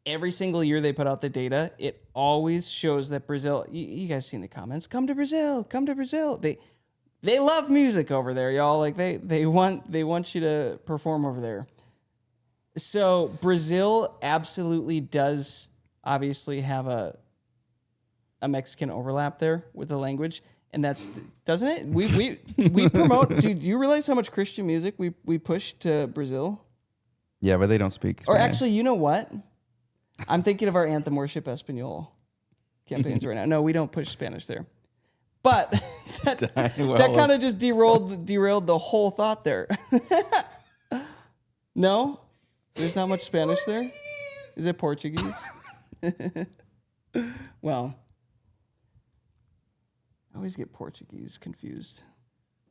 Every single year they put out the data, it always shows that Brazil, you guys seen the comments, come to Brazil. They love music over there, y'all. Like they want you to perform over there. So Brazil absolutely does obviously have a Mexican overlap there with the language, and that's, doesn't it? We promote. Do you realize how much Christian music we push to Brazil? Yeah, but they don't speak Spanish. Or actually, you know what? I'm thinking of our Anthem Worship Espanol campaigns right now. No, we don't push Spanish there. But that kind of just derailed the whole thought there. No? There's not much Spanish there? Is it Portuguese? Well, I always get Portuguese confused.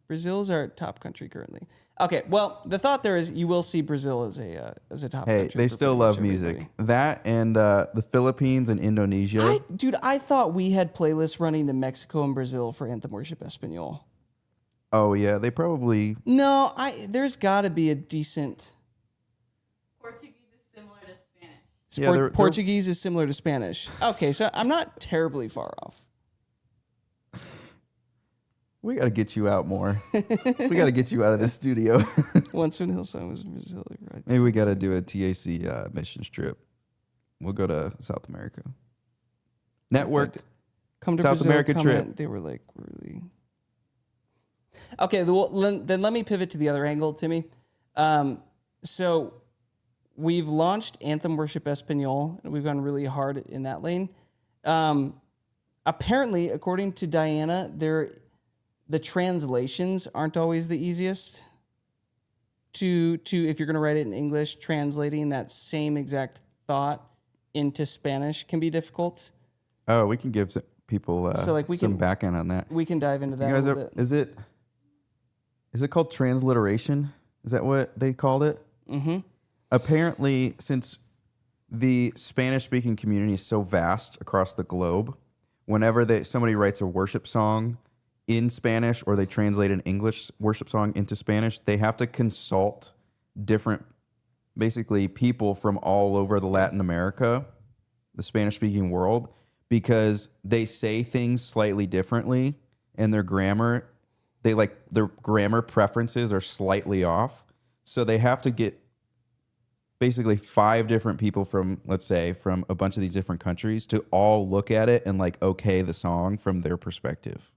Brazil is our top country currently. Okay, well, the thought there is you will see Brazil as a top country. Hey, they still love music. That and the Philippines and Indonesia. I thought we had playlists running to Mexico and Brazil for Anthem Worship Espanol. Oh, yeah, they probably... No, there's got to be a decent... Portuguese is similar to Spanish. Portuguese is similar to Spanish. Okay, so I'm not terribly far off. We got to get you out more. We got to get you out of this studio. Once when Hillsong was in Brazil, right? Maybe we got to do a TAC missions trip. We'll go to South America. Network. Come to South Brazil, America comment. trip. They were like really. Okay, well, then let me pivot to the other angle, Timmy. So we've launched Anthem Worship Espanol, and we've gone really hard in that lane. Apparently, according to Diana, the translations aren't always the easiest. To if you're going to write it in English, translating that same exact thought into Spanish can be difficult. Oh, we can give people some backend on that. We can dive into that a little bit. Is it called transliteration? Is that what they called it? Mm-hmm. Apparently, since the Spanish-speaking community is so vast across the globe, whenever somebody writes a worship song in Spanish or they translate an English worship song into Spanish, they have to consult different, basically, people from all over the Latin America, the Spanish-speaking world, because they say things slightly differently and their grammar preferences are slightly off. So they have to get basically 5 different people from, let's say, from a bunch of these different countries to all look at it and okay the song from their perspective.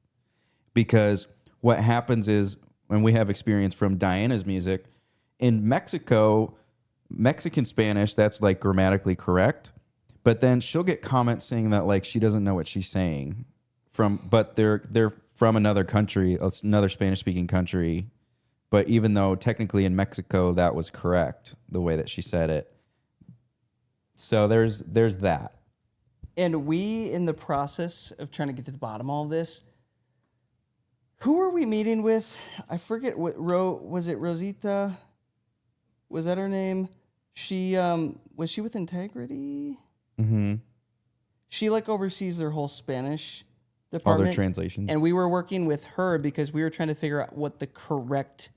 Because what happens is, when we have experience from Diana's music, in Mexico, Mexican Spanish, that's grammatically correct. But then she'll get comments saying that she doesn't know what she's saying but they're from another country, another Spanish-speaking country. But even though technically in Mexico that was correct, the way that she said it. So there's that. And we, in the process of trying to get to the bottom of all this, who are we meeting with? I forget what was it Rosita? Was that her name? She was she with Integrity? Mm-hmm. She oversees their whole Spanish All department. their translations. And we were working with her because we were trying to figure out what the correct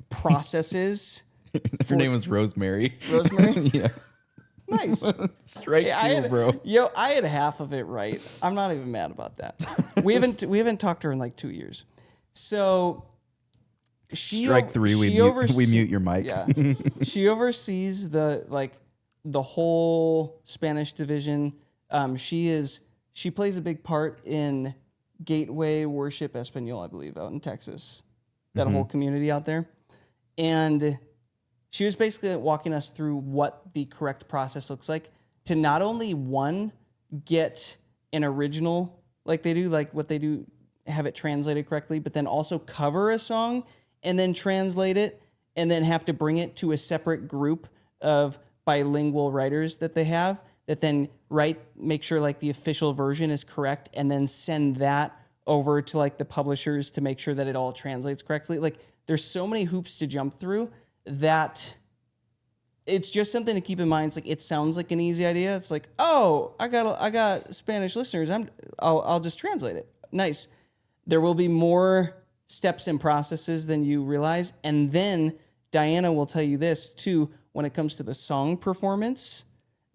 process is. Her name was Rosemary. Rosemary? Yeah. Nice. Strike two, bro. Yo, I had half of it right. I'm not even mad about that. We haven't talked to her in 2 years. So strike 3. We mute your mic. Yeah. She oversees the whole Spanish division. She plays a big part in Gateway Worship Espanol, I believe, out in Texas. That whole community out there. And she was basically walking us through what the correct process looks like to not only, one, get an original like they do, what they do, have it translated correctly, but then also cover a song and then translate it and then have to bring it to a separate group of bilingual writers that they have that then make sure the official version is correct and then send that over to the publishers to make sure that it all translates correctly. There's so many hoops to jump through that it's just something to keep in mind. It sounds like an easy idea. It's oh, I got Spanish listeners. I'll just translate it. Nice. There will be more steps and processes than you realize. And then Diana will tell you this too, when it comes to the song performance,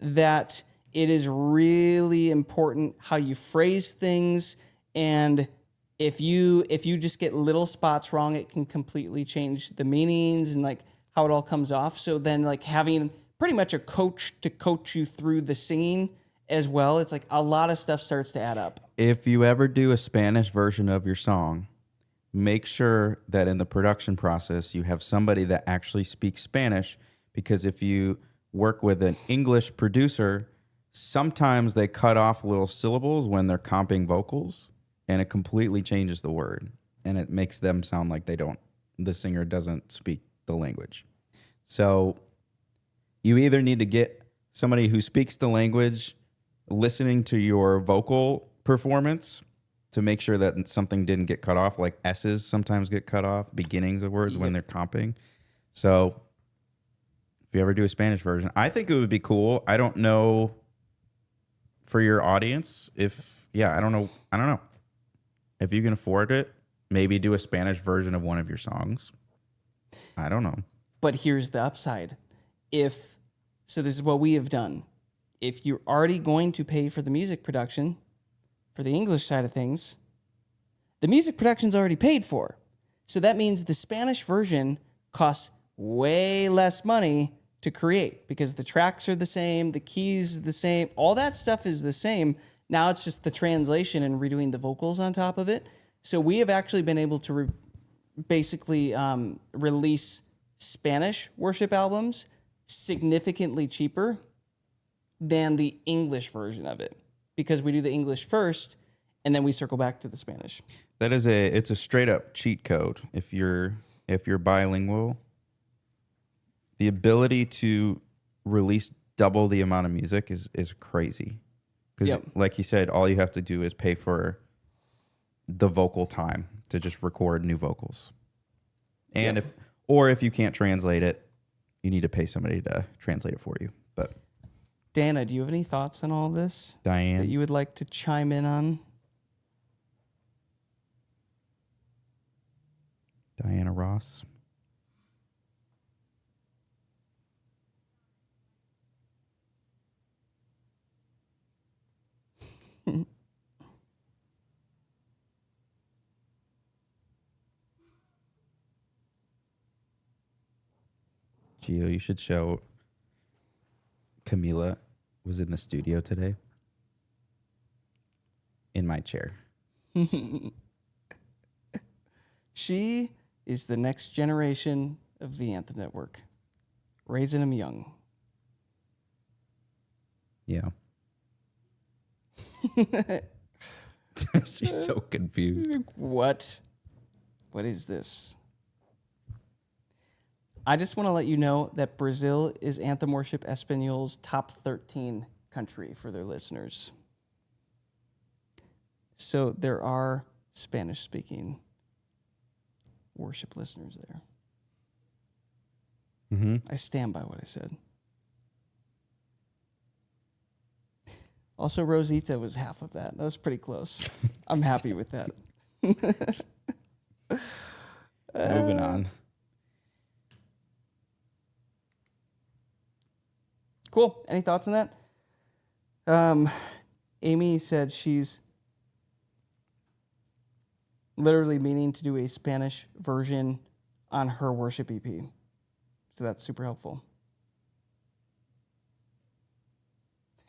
that it is really important how you phrase things. And if you just get little spots wrong, it can completely change the meanings and how it all comes off. So then having pretty much a coach to coach you through the singing as well, it's a lot of stuff starts to add up. If you ever do a Spanish version of your song, make sure that in the production process you have somebody that actually speaks Spanish, because if you work with an English producer, sometimes they cut off little syllables when they're comping vocals, and it completely changes the word, and it makes them sound like the singer doesn't speak the language. So you either need to get somebody who speaks the language listening to your vocal performance to make sure that something didn't get cut off, like S's sometimes get cut off, beginnings of words when they're comping. So if you ever do a Spanish version, I think it would be cool. I don't know for your audience I don't know. If you can afford it, maybe do a Spanish version of one of your songs. I don't know. But here's the upside. If So this is what we have done. If you're already going to pay for the music production, for the English side of things, the music production's already paid for. So that means the Spanish version costs way less money to create because the tracks are the same, the keys the same, all that stuff is the same. Now it's just the translation and redoing the vocals on top of it. So we have actually been able to basically release Spanish worship albums significantly cheaper than the English version of it because we do the English first and then we circle back to the Spanish. That is it's a straight up cheat code. If you're bilingual, the ability to release double the amount of music is crazy. Because like you said, all you have to do is pay for the vocal time to just record new vocals. And if you can't translate it, you need to pay somebody to translate it for you. But Dana, do you have any thoughts on all this Diane, that you would like to chime in on? Diana Ross. Gio, you should show Camila was in the studio today in my chair. She is the next generation of the Anthem Network, raising them young. Yeah. She's so confused. What? What is this? I just want to let you know that Brazil is Anthem Worship Espanol's top 13 country for their listeners. So there are Spanish-speaking worship listeners there. Mm-hmm. I stand by what I said. Also, Rosita was half of that. That was pretty close. I'm happy with that. Moving on. Cool. Any thoughts on that? Amy said she's literally meaning to do a Spanish version on her worship EP. So that's super helpful.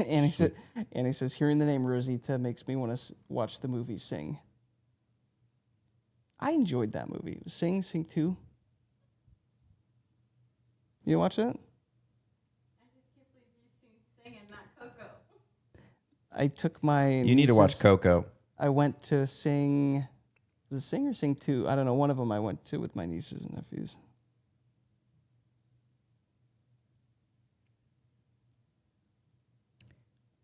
Annie says, hearing the name Rosita makes me want to watch the movie Sing. I enjoyed that movie. Sing 2. You didn't watch that? I just can't believe you sing and not Coco. I took my You need to watch Coco. I went to Sing. Was it Sing or Sing 2? I don't know. One of them I went to with my nieces and nephews.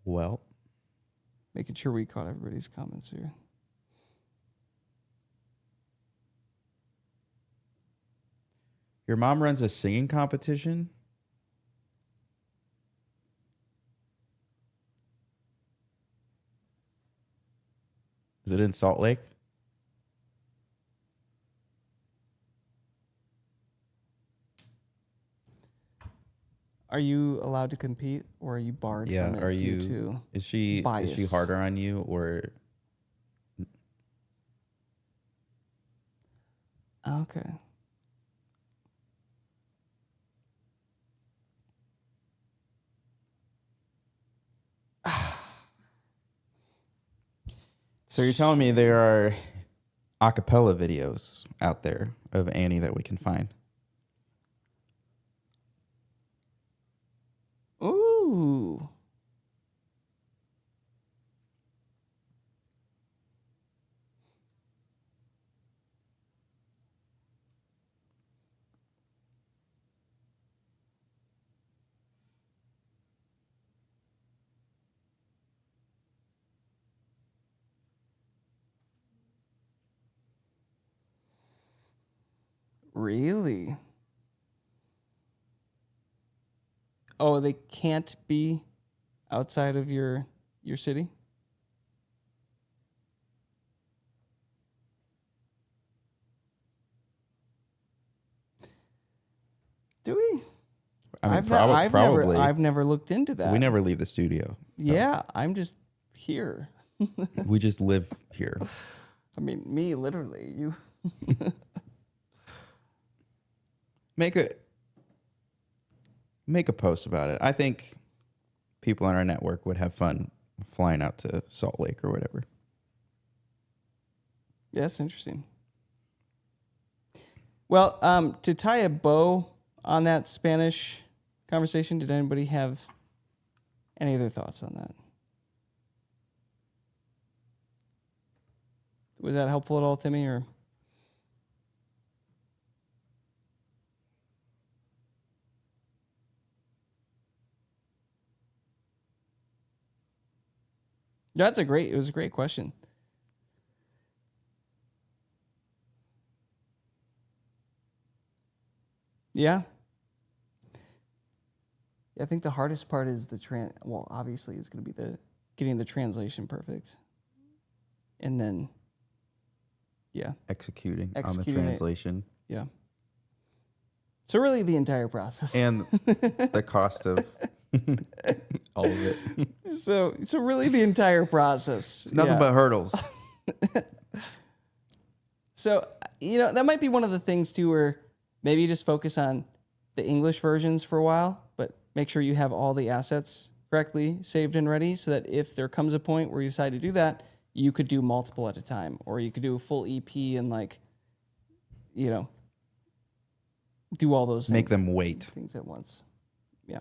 Well, Making sure we caught everybody's comments here. your mom runs a singing competition? Is it in Salt Lake? Are you allowed to compete, or are you barred Yeah. from it Are due you? to Is she bias? harder on you or? Okay. So you're telling me there are a cappella videos out there of Annie that we can find? Ooh. Really? Oh, they can't be outside of your city? Do we? I mean, I've probably. I've never looked into that. We never leave the studio. Yeah, I'm just here. We just live here. I mean, me literally. You. Make a post about it. I think people on our network would have fun flying out to Salt Lake or whatever. Yeah, that's interesting. Well, to tie a bow on that Spanish conversation, did anybody have any other thoughts on that? Was that helpful at all, Timmy? Or yeah, it was a great question. Yeah. I think the hardest part is well, obviously is going to be getting the translation perfect. And then Executing on the Executing it. translation. yeah. So really the entire process. And the cost of all of it. So really the entire process. It's nothing but hurdles. So, that might be one of the things too where maybe you just focus on the English versions for a while, but make sure you have all the assets correctly saved and ready so that if there comes a point where you decide to do that, you could do multiple at a time, or you could do a full EP and do all those Make them wait. things at once. Yeah.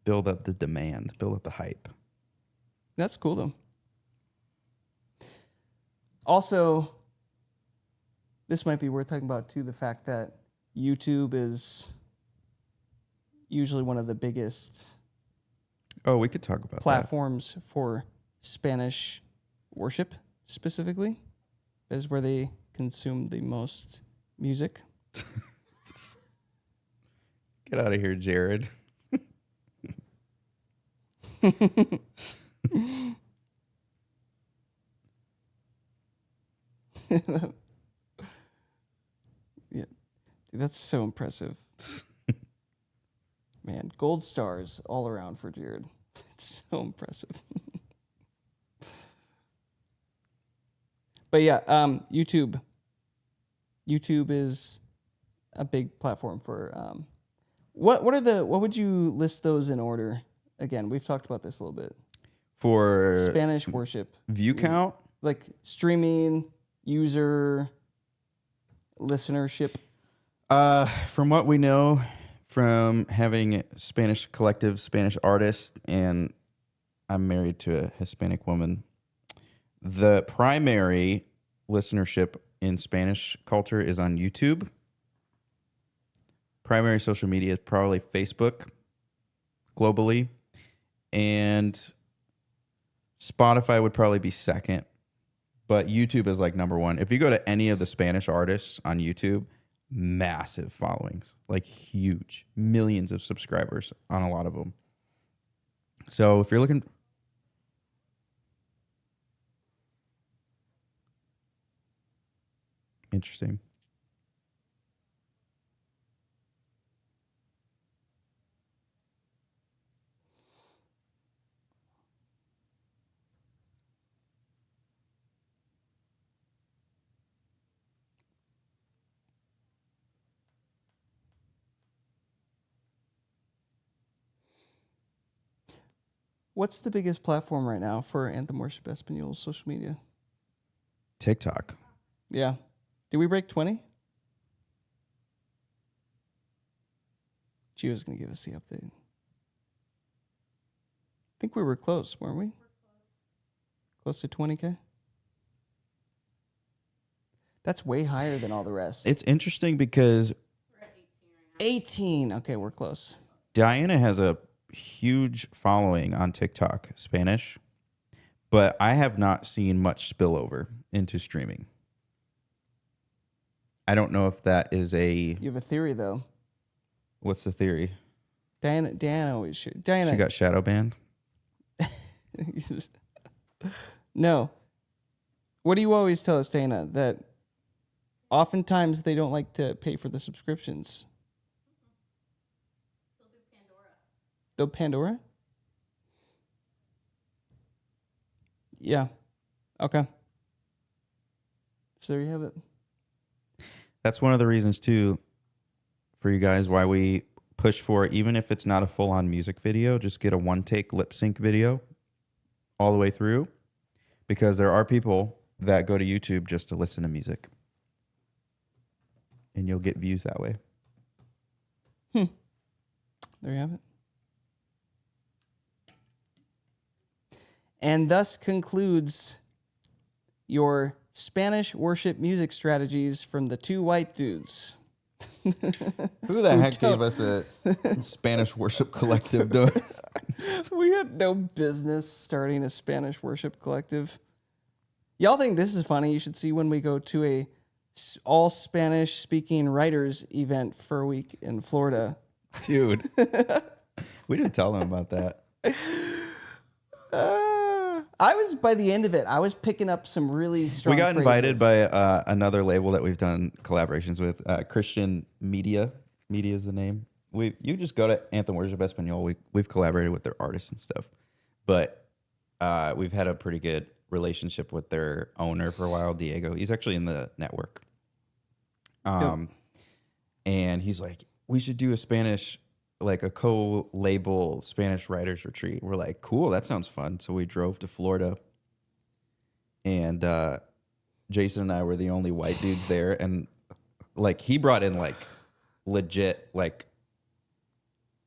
Build up the demand. Build up the hype. That's cool though. Also, this might be worth talking about too, the fact that YouTube is usually one of the biggest Oh, we could talk about platforms for Spanish worship specifically. That is where they consume the most music. that. Get out of here, Jared. Yeah. Dude, that's so impressive. Man, gold stars all around for Jared. It's so impressive. But yeah, YouTube. YouTube is a big platform for what would you list those in order? Again, we've talked about this a little bit. For Spanish worship. view count, Like streaming, user, listenership. from what we know from having Spanish collective, Spanish artists, and I'm married to a Hispanic woman, the primary listenership in Spanish culture is on YouTube. Primary social media is probably Facebook globally, and Spotify would probably be second, but YouTube is like number one. If you go to any of the Spanish artists on YouTube, massive followings, like huge, millions of subscribers on a lot of them. So if you're looking, interesting. What's the biggest platform right now for Anthem Worship Espanol's social media? TikTok. Yeah. Did we break 20? Gio's going to give us the update. I think we were close, weren't we? Close to 20K? That's way higher than all the rest. It's interesting because We're at 18 right now. 18. Okay, we're close. Diana has a huge following on TikTok, Spanish, but I have not seen much spillover into streaming. I don't know if that is You have a theory, though. what's the theory? Diana always should. Diana. She got shadow banned? No. What do you always tell us, Dana? That oftentimes they don't like to pay for the subscriptions. The Pandora? Yeah. Okay. So there you have it. That's one of the reasons too for you guys why we push for, even if it's not a full-on music video, just get a one-take lip sync video all the way through, because there are people that go to YouTube just to listen to music, and you'll get views that way. There you have it. And thus concludes your Spanish worship music strategies from the two white dudes. Who the heck gave us a Spanish worship collective? We had no business starting a Spanish worship collective. Y'all think this is funny? You should see when we go to a all Spanish speaking writers event for a week in Florida. Dude, we didn't tell them about that. I was, by the end of it, I was picking up some really strong We got phrases. invited by another label that we've done collaborations with, Christian Media. Media is the name. You just go to Anthem Worship Espanol. We've collaborated with their artists and stuff, but we've had a pretty good relationship with their owner for a while, Diego. He's actually in the network. And he's like, we should do a Spanish, like a co-label Spanish writers retreat. We're like, cool, that sounds fun. So we drove to Florida, and Jason and I were the only white dudes there. And like, he brought in like legit, like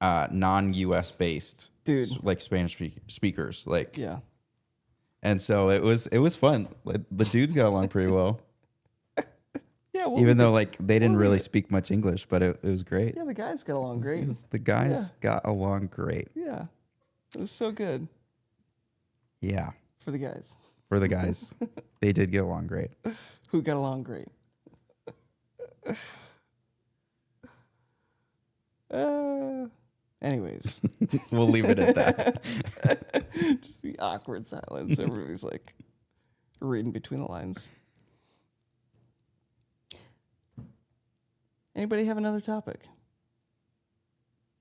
non-US based Dude. like Spanish speakers. Like, Yeah. and so it was fun. Like, the dudes got along pretty well. Yeah. Even though like they didn't really speak much English, but it was great. Yeah, the guys got along great. The guys got along great. Yeah. It was so good Yeah, for the guys for the guys, they did get along great. who got along great. Anyways, We'll leave it at that. just the awkward silence. Everybody's like reading between the lines. Anybody have another topic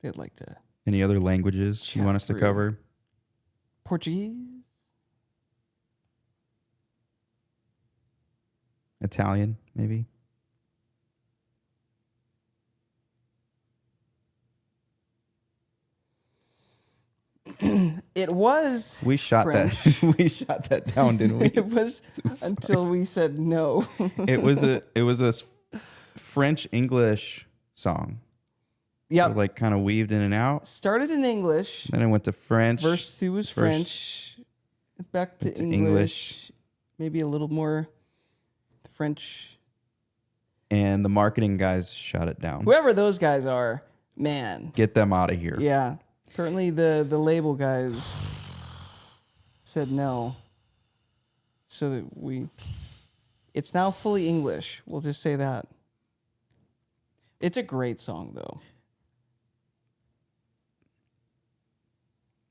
they'd like to? Any other languages you want us to through. cover? Portuguese? Italian, maybe. It was. We shot French. that. We shot that down, didn't we? It was until we said no. It was a French English song. Yeah. So, like, kind of weaved in and out. Started in English. Then it went to French. Verse 2 was French. Back to English. Maybe a little more French. And the marketing guys shot it down. Whoever those guys are, man. Get them out of here. Yeah. Apparently the label guys said no. So that it's now fully English. We'll just say that. It's a great song though.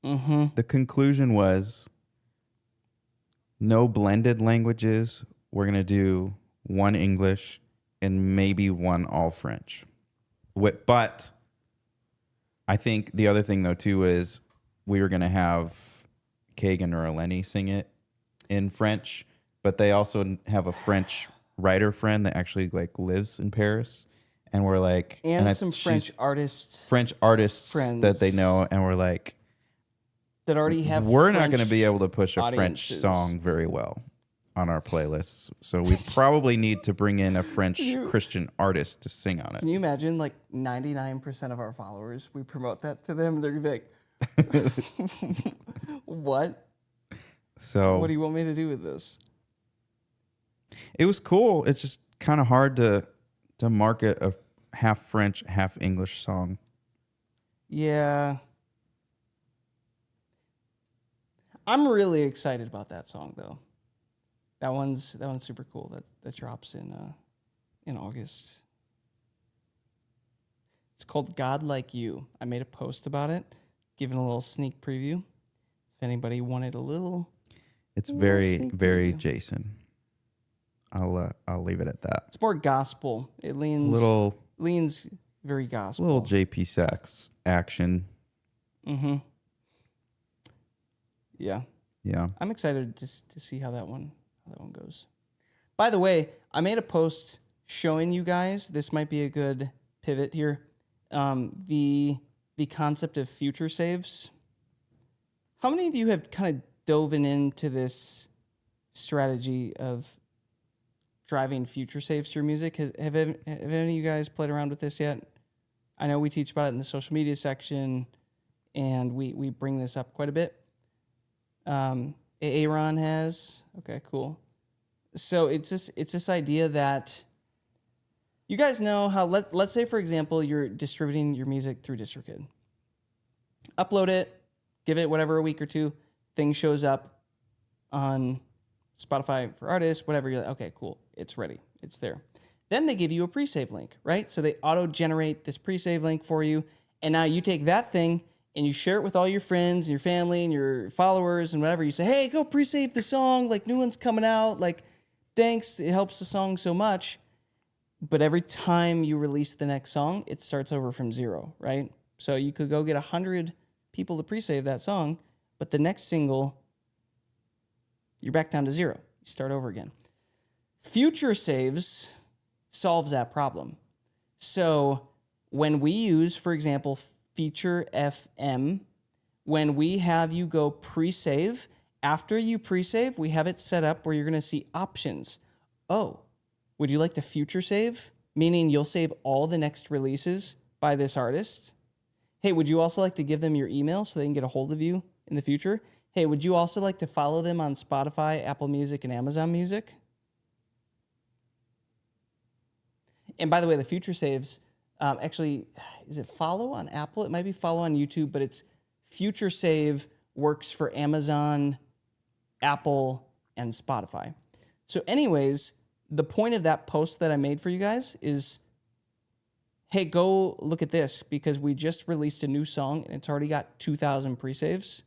Mm-hmm. The conclusion was no blended languages. We're going to do one English and maybe one all French. But I think the other thing, though, too, is we were going to have Kagan or Eleni sing it in French, but they also have a French writer friend that actually like lives in Paris. And we're like... And some French artists. French artists friends that they know. And we're like... That already have We're not French going to be able to push a French audiences. song very well on our playlists. So we probably need to bring in a French Christian artist to sing on it. Can you imagine, like, 99% of our followers, we promote that to them, they're gonna be like, what? So What do you want me to do with this? it was cool. It's just kind of hard to market a half French, half English song. Yeah. I'm really excited about that song, though. That one's super cool. That drops in August. It's called God Like You. I made a post about it, giving a little sneak preview. If anybody wanted a little, It's Well, very, sneak very preview. Jason. I'll leave it at that. it's more gospel. It leans Little leans very gospel. JP Sachs action. Mm-hmm. Yeah. Yeah. I'm excited to see how that one goes. By the way, I made a post showing you guys, this might be a good pivot here, the concept of future saves. How many of you have kind of dove into this strategy of driving future saves to your music? Have any of you guys played around with this yet? I know we teach about it in the social media section, and we bring this up quite a bit. Aaron has. Okay, cool. So it's this idea that you guys know how, let's say, for example, you're distributing your music through DistroKid. Upload it, give it whatever, a week or two, thing shows up on Spotify for artists, whatever. You're like, okay, cool, it's ready, it's there. Then they give you a pre-save link, right? So they auto-generate this pre-save link for you, and now you take that thing and you share it with all your friends and your family and your followers and whatever. You say, hey, go pre-save the song, like new one's coming out, like thanks, it helps the song so much. But every time you release the next song, it starts over from zero, right? So you could go get 100 people to pre-save that song, but the next single, you're back down to zero. You start over again. Future saves solves that problem. So when we use, for example, Feature FM, when we have you go pre-save, after you pre-save, we have it set up where you're going to see options. Oh, would you like to future save? Meaning you'll save all the next releases by this artist. Hey, would you also like to give them your email so they can get a hold of you in the future? Hey, would you also like to follow them on Spotify, Apple Music, and Amazon Music? And by the way, the future saves, actually, is it follow on Apple? It might be follow on YouTube, but it's future save works for Amazon, Apple, and Spotify. So anyways, the point of that post that I made for you guys is, hey, go look at this because we just released a new song and it's already got 2,000 pre-saves.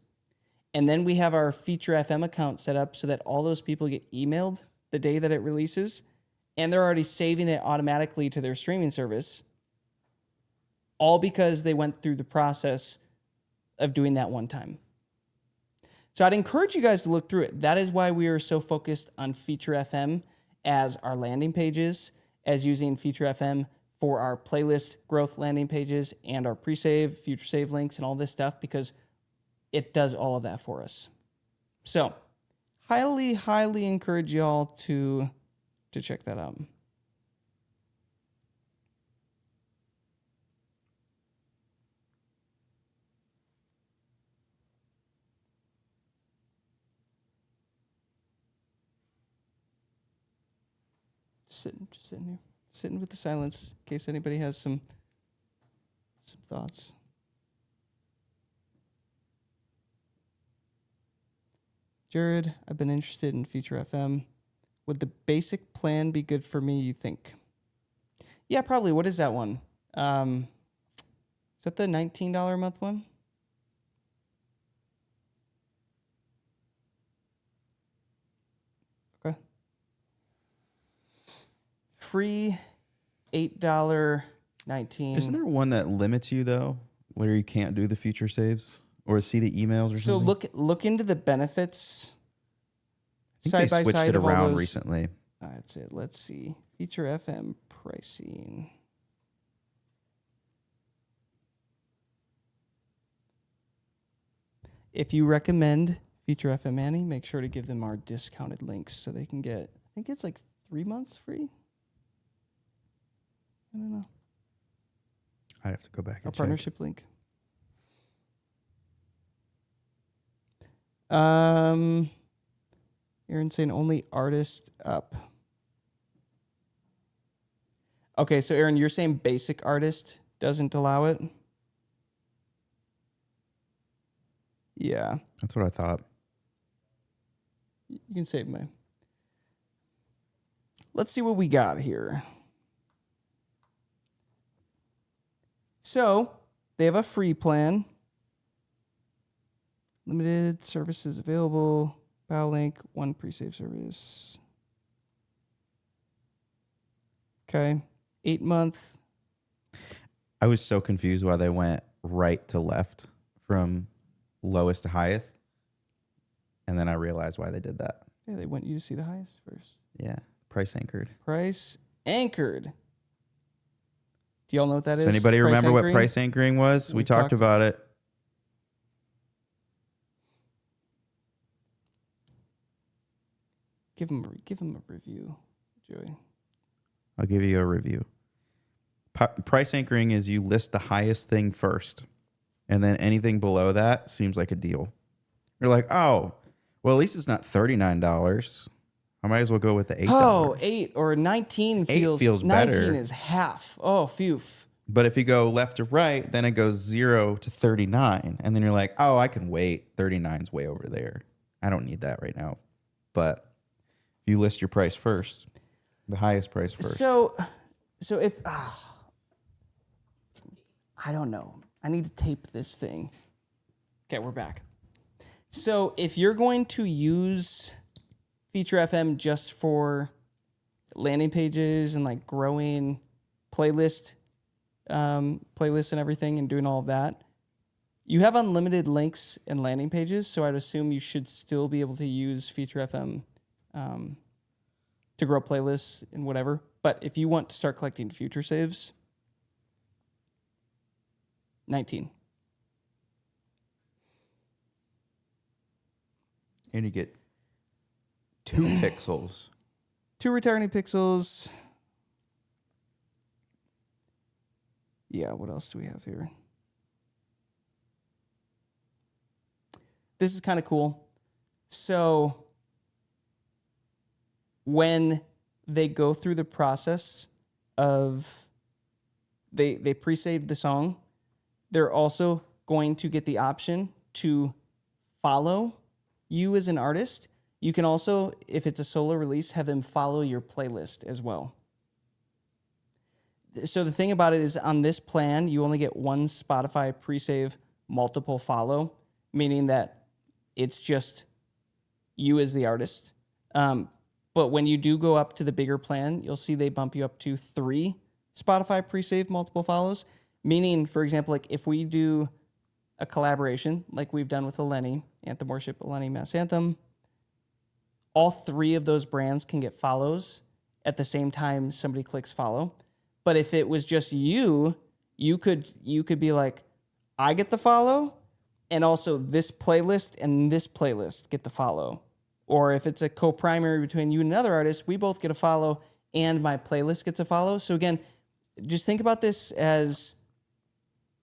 And then we have our Feature FM account set up so that all those people get emailed the day that it releases, and they're already saving it automatically to their streaming service, all because they went through the process of doing that one time. So I'd encourage you guys to look through it. That is why we are so focused on Feature FM as our landing pages, as using Feature FM for our playlist growth landing pages and our pre-save, future save links, and all this stuff, because it does all of that for us. So highly, highly encourage y'all to check that out. Just sitting here, sitting with the silence in case anybody has some thoughts. Jared, I've been interested in Feature FM. Would the basic plan be good for me, you think? Yeah, probably. What is that one? Is that the $19 a month one? Okay. Free $8.19. Isn't there one that limits you though, where you can't do the future saves or see the emails or So something? look into the benefits I think side they by switched side it of all around those. recently. That's it. Let's see. Feature FM pricing. If you recommend Feature FM Annie, make sure to give them our discounted links so they can get, I think it's like 3 months free. I don't know. I'd have to go back Our and check. partnership link. Aaron saying only artist up. Okay, so Aaron, you're saying basic artist doesn't allow it? Yeah. That's what I thought. You can save my. Let's see what we got here. So, they have a free plan. Limited services available. Link, one pre-save service. Okay. 8 month. I was so confused why they went right to left from lowest to highest. And then I realized why they did that. Yeah, they want you to see the highest first. Yeah. Price anchored. Price anchored. Do y'all know what that is? Does anybody Price remember what anchoring? price anchoring was? We We talked talked about it. Give him a review, Joey. I'll give you a review. Price anchoring is you list the highest thing first, and then anything below that seems like a deal. You're like, oh, well, at least it's not $39. I might as well go with the $8. Oh, 8 or 19 feels 19 better. is half. Oh, phew. But if you go left to right, then it goes 0 to 39. And then you're like, oh, I can wait. 39's way over there. I don't need that right now. But if you list your price first, the highest price first. So if I don't know. I need to tape this thing. Okay, we're back. So if you're going to use Feature FM just for landing pages and like growing playlists and everything and doing all of that, you have unlimited links and landing pages. So I'd assume you should still be able to use Feature FM to grow playlists and whatever. But if you want to start collecting future saves, 19. And you get 2 pixels. 2 returning pixels. Yeah, what else do we have here? This is kind of cool. So when they go through the process of they pre-save the song, they're also going to get the option to follow you as an artist. You can also, if it's a solo release, have them follow your playlist as well. So the thing about it is on this plan, you only get 1 Spotify pre-save, multiple follow, meaning that it's just you as the artist. But when you do go up to the bigger plan, you'll see they bump you up to 3 Spotify pre-save, multiple follows. Meaning, for example, like if we do a collaboration like we've done with Eleni, Anthem Worship, Eleni Mass Anthem, all 3 of those brands can get follows at the same time somebody clicks follow. But if it was just you could be like, I get the follow, and also this playlist and this playlist get the follow. Or if it's a co-primary between you and another artist, we both get a follow and my playlist gets a follow. So again, just think about this as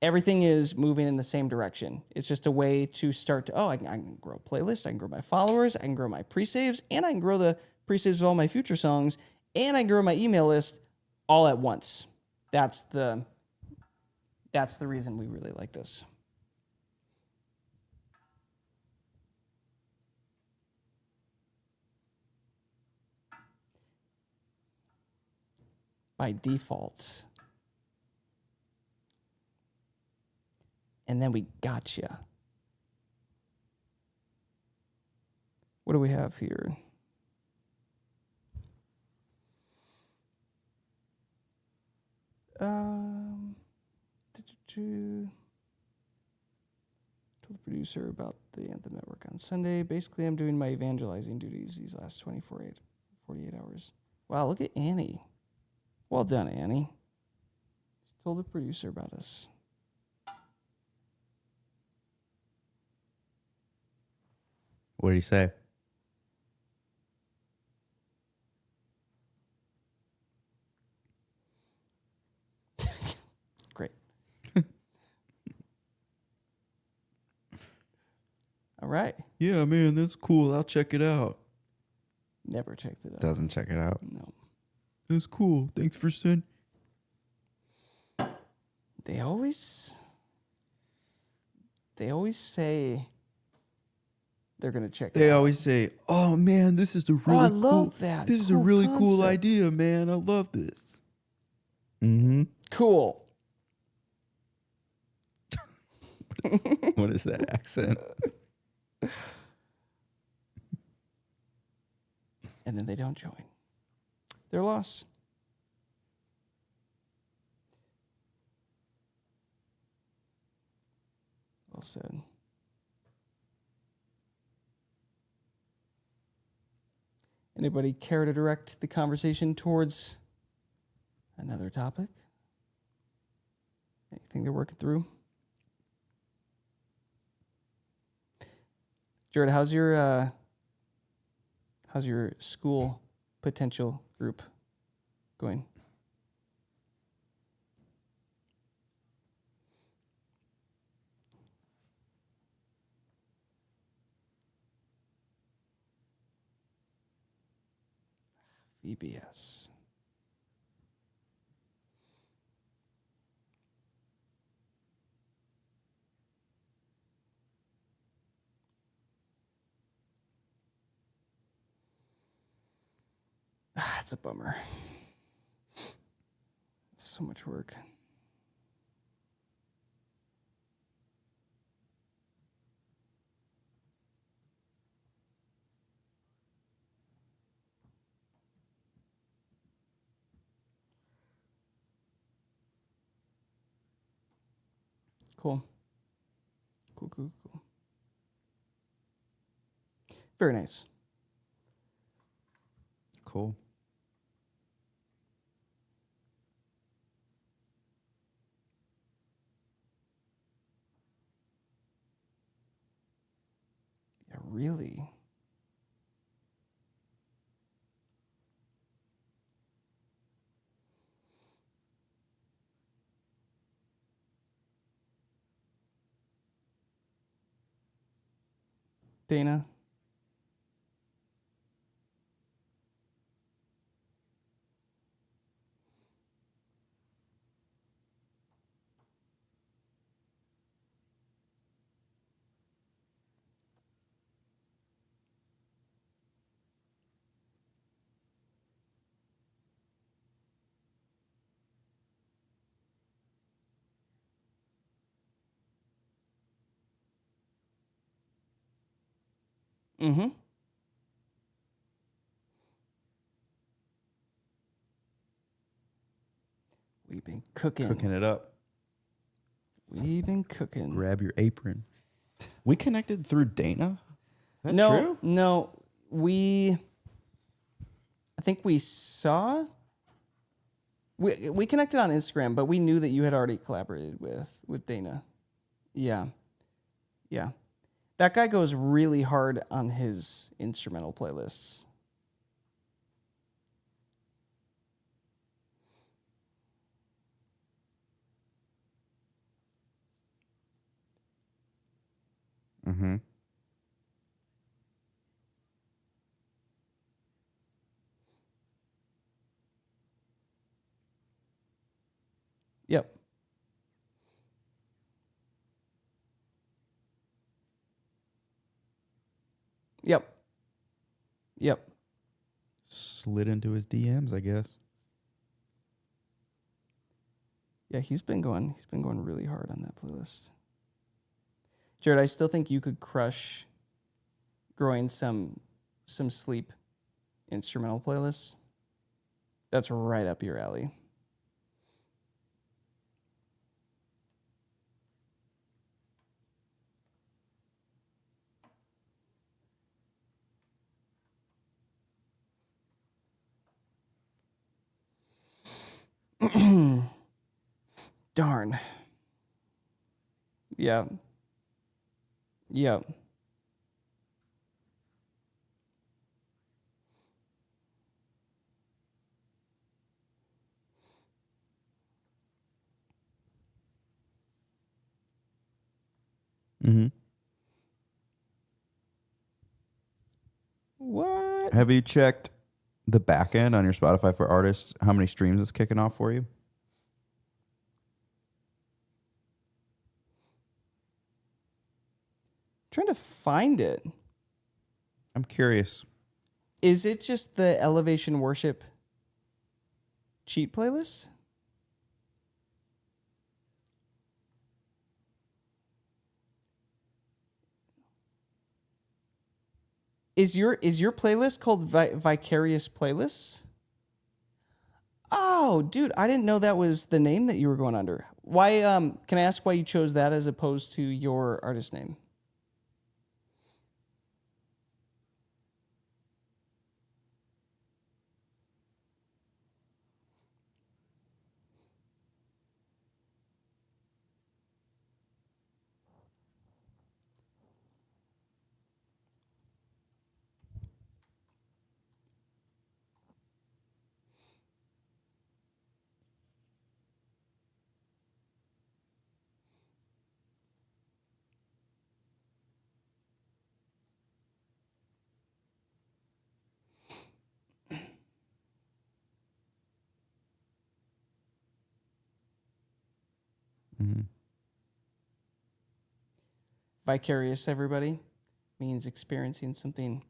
everything is moving in the same direction. It's just a way to start to, I can grow a playlist, I can grow my followers, I can grow my pre-saves, and I can grow the pre-saves of all my future songs, and I can grow my email list all at once. That's the reason we really like this. By default. And then we gotcha. What do we have here? Told the producer about the Anthem Network on Sunday. Basically, I'm doing my evangelizing duties these last 48 hours. Wow, look at Annie. Well done, Annie. She told the producer about us. What did he say? Great. All right. Yeah, man, that's cool. I'll check it out. Never checked it out. Doesn't check it out. No. That's cool. Thanks for sending. They always say they're gonna check it They out. always say, "Oh man, this is a really I cool. love that. This is a Cool really cool concept." idea, man. I love this." Mm-hmm. Cool. What is that accent? And then they don't join. Their loss. said. Anybody care to direct the conversation towards another topic? Anything they're working through? Jared, how's your school potential group going? VBS. It's a bummer. It's so much work. Cool. Cool. Very nice. Cool. Yeah, really. Dana? Mm-hmm. We've been cooking. Cooking it up. We've been cooking. Grab your apron. We connected through Dana? Is that No, true? no. I think we saw. We connected on Instagram, but we knew that you had already collaborated with Dana. Yeah. That guy goes really hard on his instrumental playlists. Mm-hmm. Yep. Slid into his DMs, I guess. Yeah, he's been going really hard on that playlist. Jared, I still think you could crush growing some sleep instrumental playlists. That's right up your alley. Darn. Yeah. Mm-hmm. What? Have you checked the back end on your Spotify for artists? How many streams it's kicking off for you? Trying to find it. I'm curious. Is it just the Elevation Worship cheat playlist? Is your playlist called Vicarious Playlists? Oh, dude, I didn't know that was the name that you were going under. Why? Can I ask why you chose that as opposed to your artist name? Mm-hmm. Vicarious, everybody, means experiencing something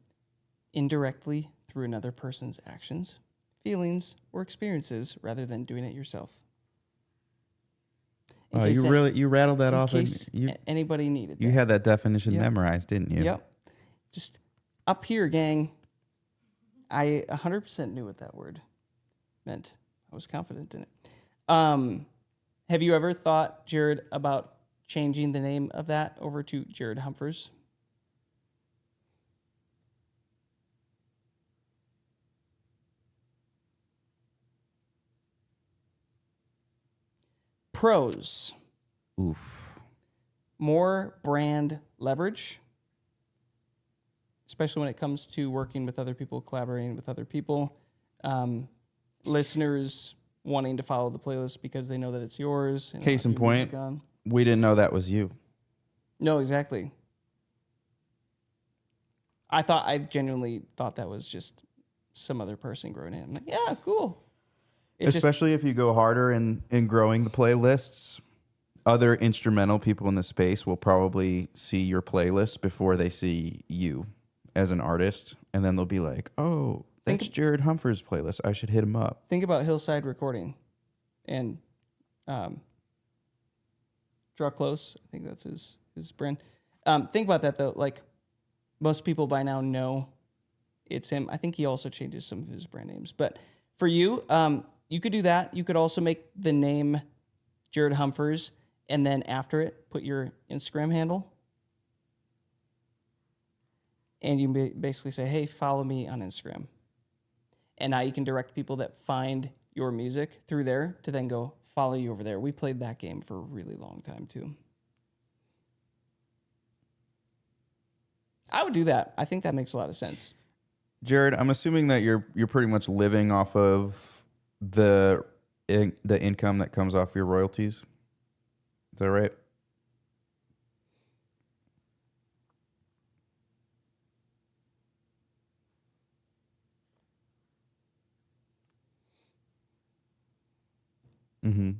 indirectly through another person's actions, feelings, or experiences rather than doing it yourself. In Oh, case you rattled that in off, and case you anybody needed you that. had that definition Yep. memorized, didn't you? Yep. Just up here, gang. I 100% knew what that word meant. I was confident in it. Have you ever thought, Jared, about changing the name of that over to Jared Humphers? Pros: Oof. more brand leverage, especially when it comes to working with other people, collaborating with other people. Listeners wanting to follow the playlist because they know that it's yours. And Case have in your music point. on. We didn't know that was you. No, exactly. I genuinely thought that was just some other person growing it. I'm like, yeah, cool. It just, Especially if you go harder in growing the playlists, other instrumental people in the space will probably see your playlist before they see you as an artist, and then they'll be like, "Oh, that's Jared Humphers' playlist. I should hit him up." think about Hillside Recording and Draw Close. I think that's his brand. Think about that though. Like most people by now know it's him. I think he also changes some of his brand names. But for you, you could do that. You could also make the name Jared Humphers, and then after it, put your Instagram handle. And you basically say, hey, follow me on Instagram. And now you can direct people that find your music through there to then go follow you over there. We played that game for a really long time, too. I would do that. I think that makes a lot of sense. Jared, I'm assuming that you're pretty much living off of the income that comes off your royalties. Is that right? Mm-hmm.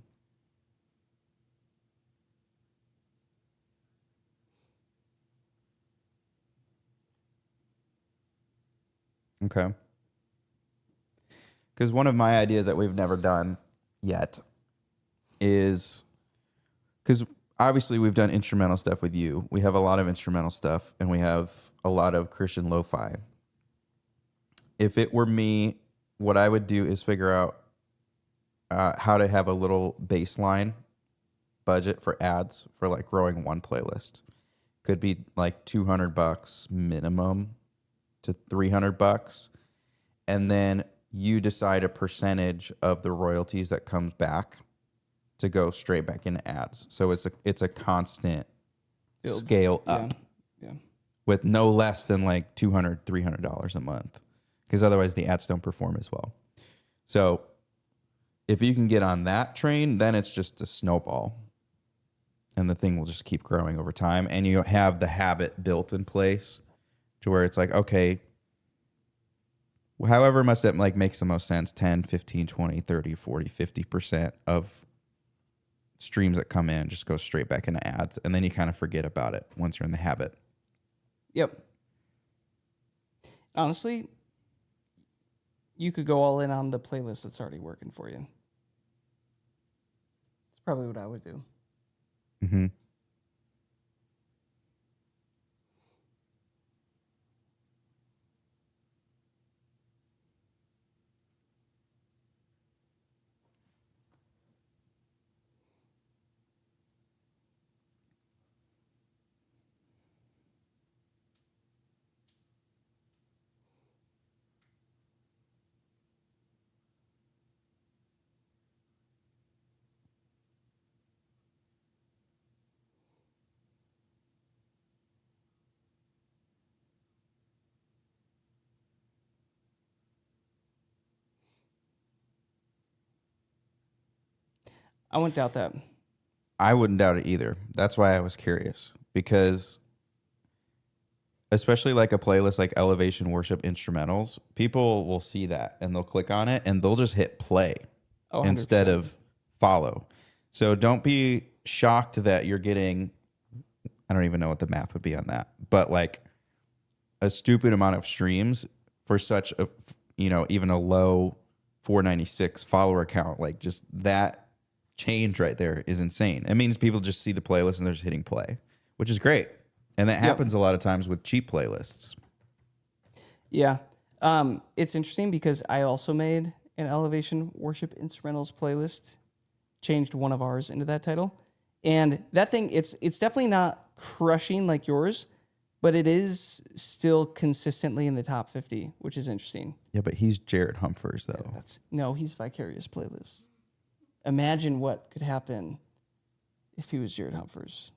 Okay. Because one of my ideas that we've never done yet is because obviously we've done instrumental stuff with you. We have a lot of instrumental stuff, and we have a lot of Christian lo-fi. If it were me, what I would do is figure out how to have a little baseline budget for ads for like growing one playlist. Could be like $200 minimum to $300, and then you decide a percentage of the royalties that comes back to go straight back into ads. So it's a constant Build. scale up Yeah. with no less than like $200, $300 a month, because otherwise the ads don't perform as well. So if you can get on that train, then it's just a snowball, and the thing will just keep growing over time, and you have the habit built in place to where it's like, okay, however much that like makes the most sense, 10, 15, 20, 30, 40, 50% of streams that come in just go straight back into ads, and then you kind of forget about it once you're in the habit. Yep. Honestly, you could go all in on the playlist that's already working for you. That's probably what I would do. Mm-hmm. I wouldn't doubt that. I wouldn't doubt it either. That's why I was curious, because especially like a playlist like Elevation Worship Instrumentals, people will see that and they'll click on it and they'll just hit play Oh, 100%. instead of follow. So don't be shocked that you're getting, I don't even know what the math would be on that, but like a stupid amount of streams for such a, even a low 496 follower count. Like just that change right there is insane. It means people just see the playlist and they're just hitting play, which is great. And that happens a lot of times with cheap playlists. Yeah. It's interesting because I also made an Elevation Worship Instrumentals playlist, changed one of ours into that title. And that thing, it's definitely not crushing like yours, but it is still consistently in the top 50, which is interesting. Yeah, but he's Jared Humphers, though. He's Vicarious Playlist. Imagine what could happen if he was Jared Humphers.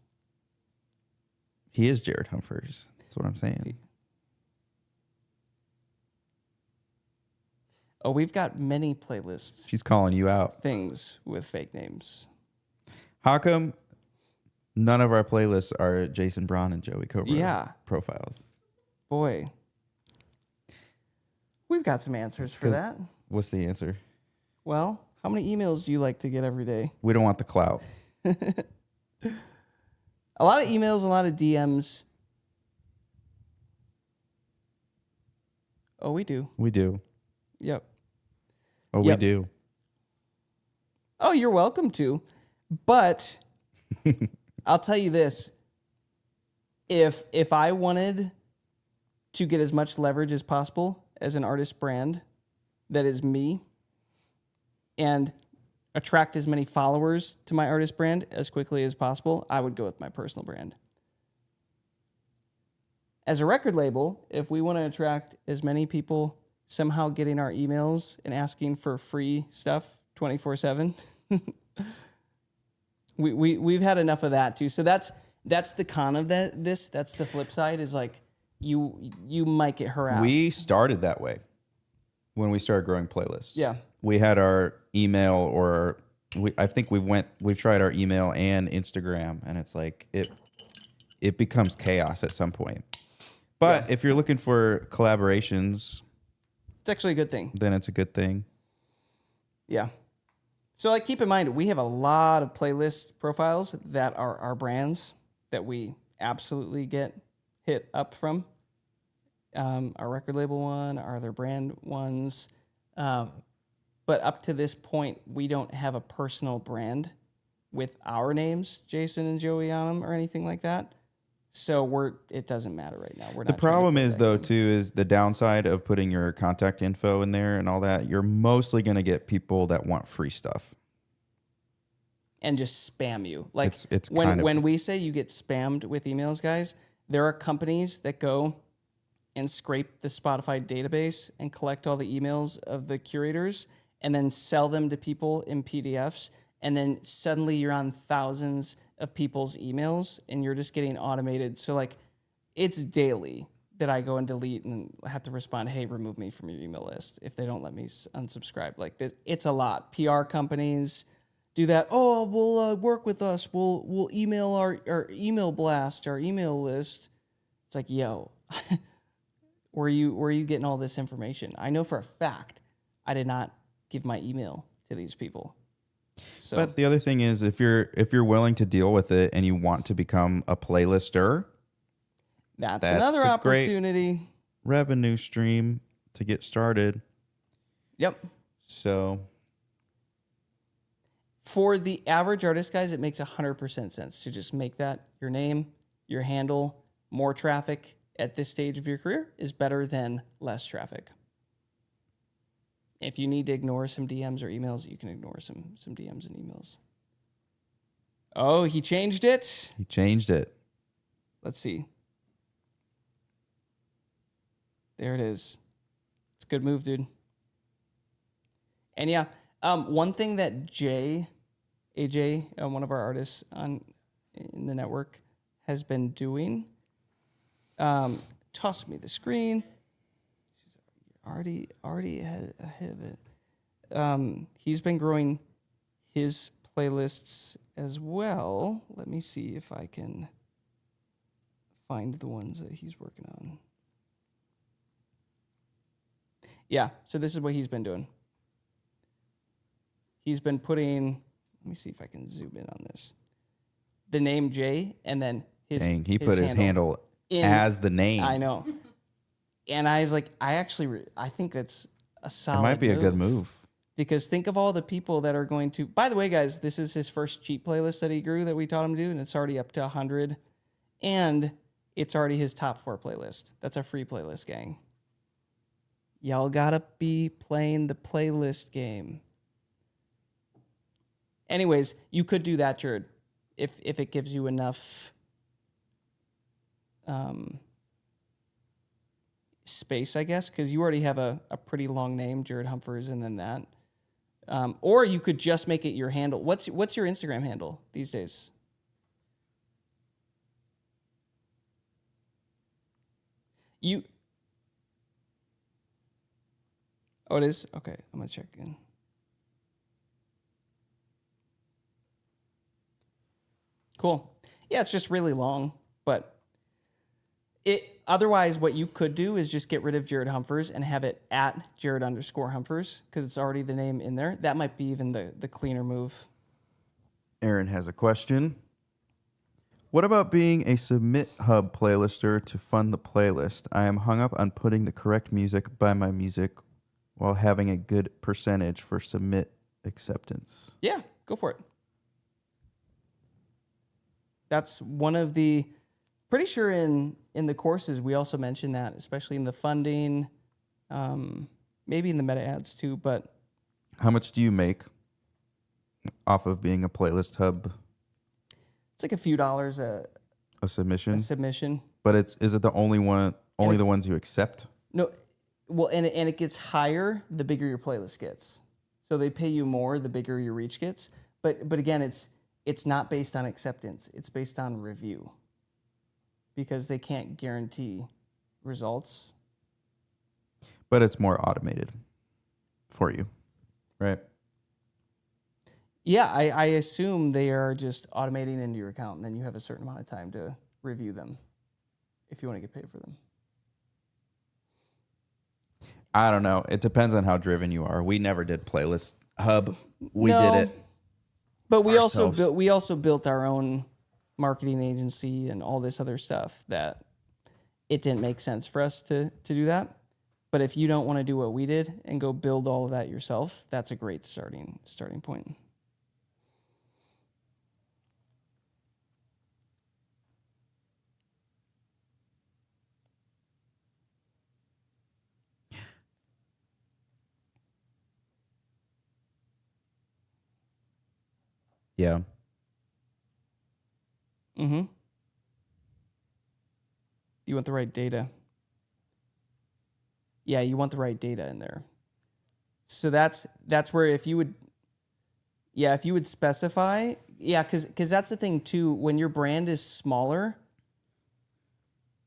He is Jared Humphers. That's what I'm saying. Oh, we've got many playlists. She's calling you out. Things with fake names. How come none of our playlists are Jason Braun and Joey Cobra profiles? Boy. We've got some answers for that. What's the answer? Well, how many emails do you like to get every day? We don't want the clout. A lot of emails, a lot of DMs. Oh, we do. We do. Yep. Oh, Yep. we do. Oh, you're welcome to. But I'll tell you this. If I wanted to get as much leverage as possible as an artist brand that is me and attract as many followers to my artist brand as quickly as possible, I would go with my personal brand. As a record label, if we want to attract as many people somehow getting our emails and asking for free stuff 24/7, we've had enough of that too. So that's the con of this. That's the flip side, is like you might get harassed. We started that way when we started growing playlists. Yeah. We had our email, or I think we've tried our email and Instagram, and it's like it becomes chaos at some point. But if you're looking for collaborations, It's actually a good thing. then it's a good thing. Yeah. So like keep in mind, we have a lot of playlist profiles that are our brands that we absolutely get hit up from. Our record label one, our other brand ones. But up to this point, we don't have a personal brand with our names, Jason and Joey, on them or anything like that. So it doesn't matter right now. We're not. The problem is though too is the downside of putting your contact info in there and all that. You're mostly going to get people that want free stuff and just spam you. Like it's when we say you get spammed with emails, guys, there are companies that go and scrape the Spotify database and collect all the emails of the curators and then sell them to people in PDFs. And then suddenly you're on thousands of people's emails and you're just getting automated. So like it's daily that I go and delete and have to respond, hey, remove me from your email list if they don't let me unsubscribe. Like it's a lot. PR companies do that. Oh, we'll work with us. We'll email our email blast, our email list. It's like, yo, where are you getting all this information? I know for a fact I did not give my email to these people. So, but the other thing is, if you're willing to deal with it and you want to become a playlister, that's another a opportunity. Great revenue stream to get started. Yep. So for the average artist, guys, it makes 100% sense to just make that your name, your handle. More traffic at this stage of your career is better than less traffic. If you need to ignore some DMs or emails, you can ignore some DMs and emails. Oh, he changed it. He changed it. Let's see. There it is. It's a good move, dude. And yeah, one thing that AJ, one of our artists in the network, has been doing. Toss me the screen. Already ahead of it. He's been growing his playlists as well. Let me see if I can find the ones that he's working on. Yeah, so this is what he's been doing. He's been putting, let me see if I can zoom in on this. The name Jay, and then his Dang, he put his handle in, as the name. I know. And I was like, I think that's a solid It might be a good move. Because think of all the people that are going to, by the way, guys, this is his first cheat playlist that he grew that we taught him to do, and it's already up to 100. And it's already his top 4 playlist. That's a free playlist, gang. Y'all gotta be playing the playlist game. Anyways, you could do that, Jared, if it gives you enough space, I guess, because you already have a pretty long name, Jared Humphers, and then that. Or you could just make it your handle. What's your Instagram handle these days? Oh, it is? Okay, I'm going to check in. Cool. Yeah, it's just really long, but otherwise what you could do is just get rid of Jared Humphers and have it at Jared_Humphers because it's already the name in there. That might be even the cleaner move. Aaron has a question. What about being a Submit Hub playlister to fund the playlist? I am hung up on putting the correct music by my music while having a good percentage for submit acceptance. Yeah, go for it. That's one of the, pretty sure in the courses we also mentioned that, especially in the funding, maybe in the meta ads too. But how much do you make off of being a playlist hub? It's like a few dollars a submission. But is it the only one? Only the ones you accept? No. Well, and it gets higher the bigger your playlist gets. So they pay you more the bigger your reach gets. But again, it's not based on acceptance. It's based on review. Because they can't guarantee results. But it's more automated for you, right? Yeah, I assume they are just automating into your account, and then you have a certain amount of time to review them if you want to get paid for them. I don't know. It depends on how driven you are. We never did Playlist Hub. We did it. But we ourselves. also built our own marketing agency and all this other stuff that it didn't make sense for us to do that. But if you don't want to do what we did and go build all of that yourself, that's a great starting point. Yeah. Mm-hmm. You want the right data. Yeah, you want the right data in there. So that's where if you would specify, because that's the thing too, when your brand is smaller,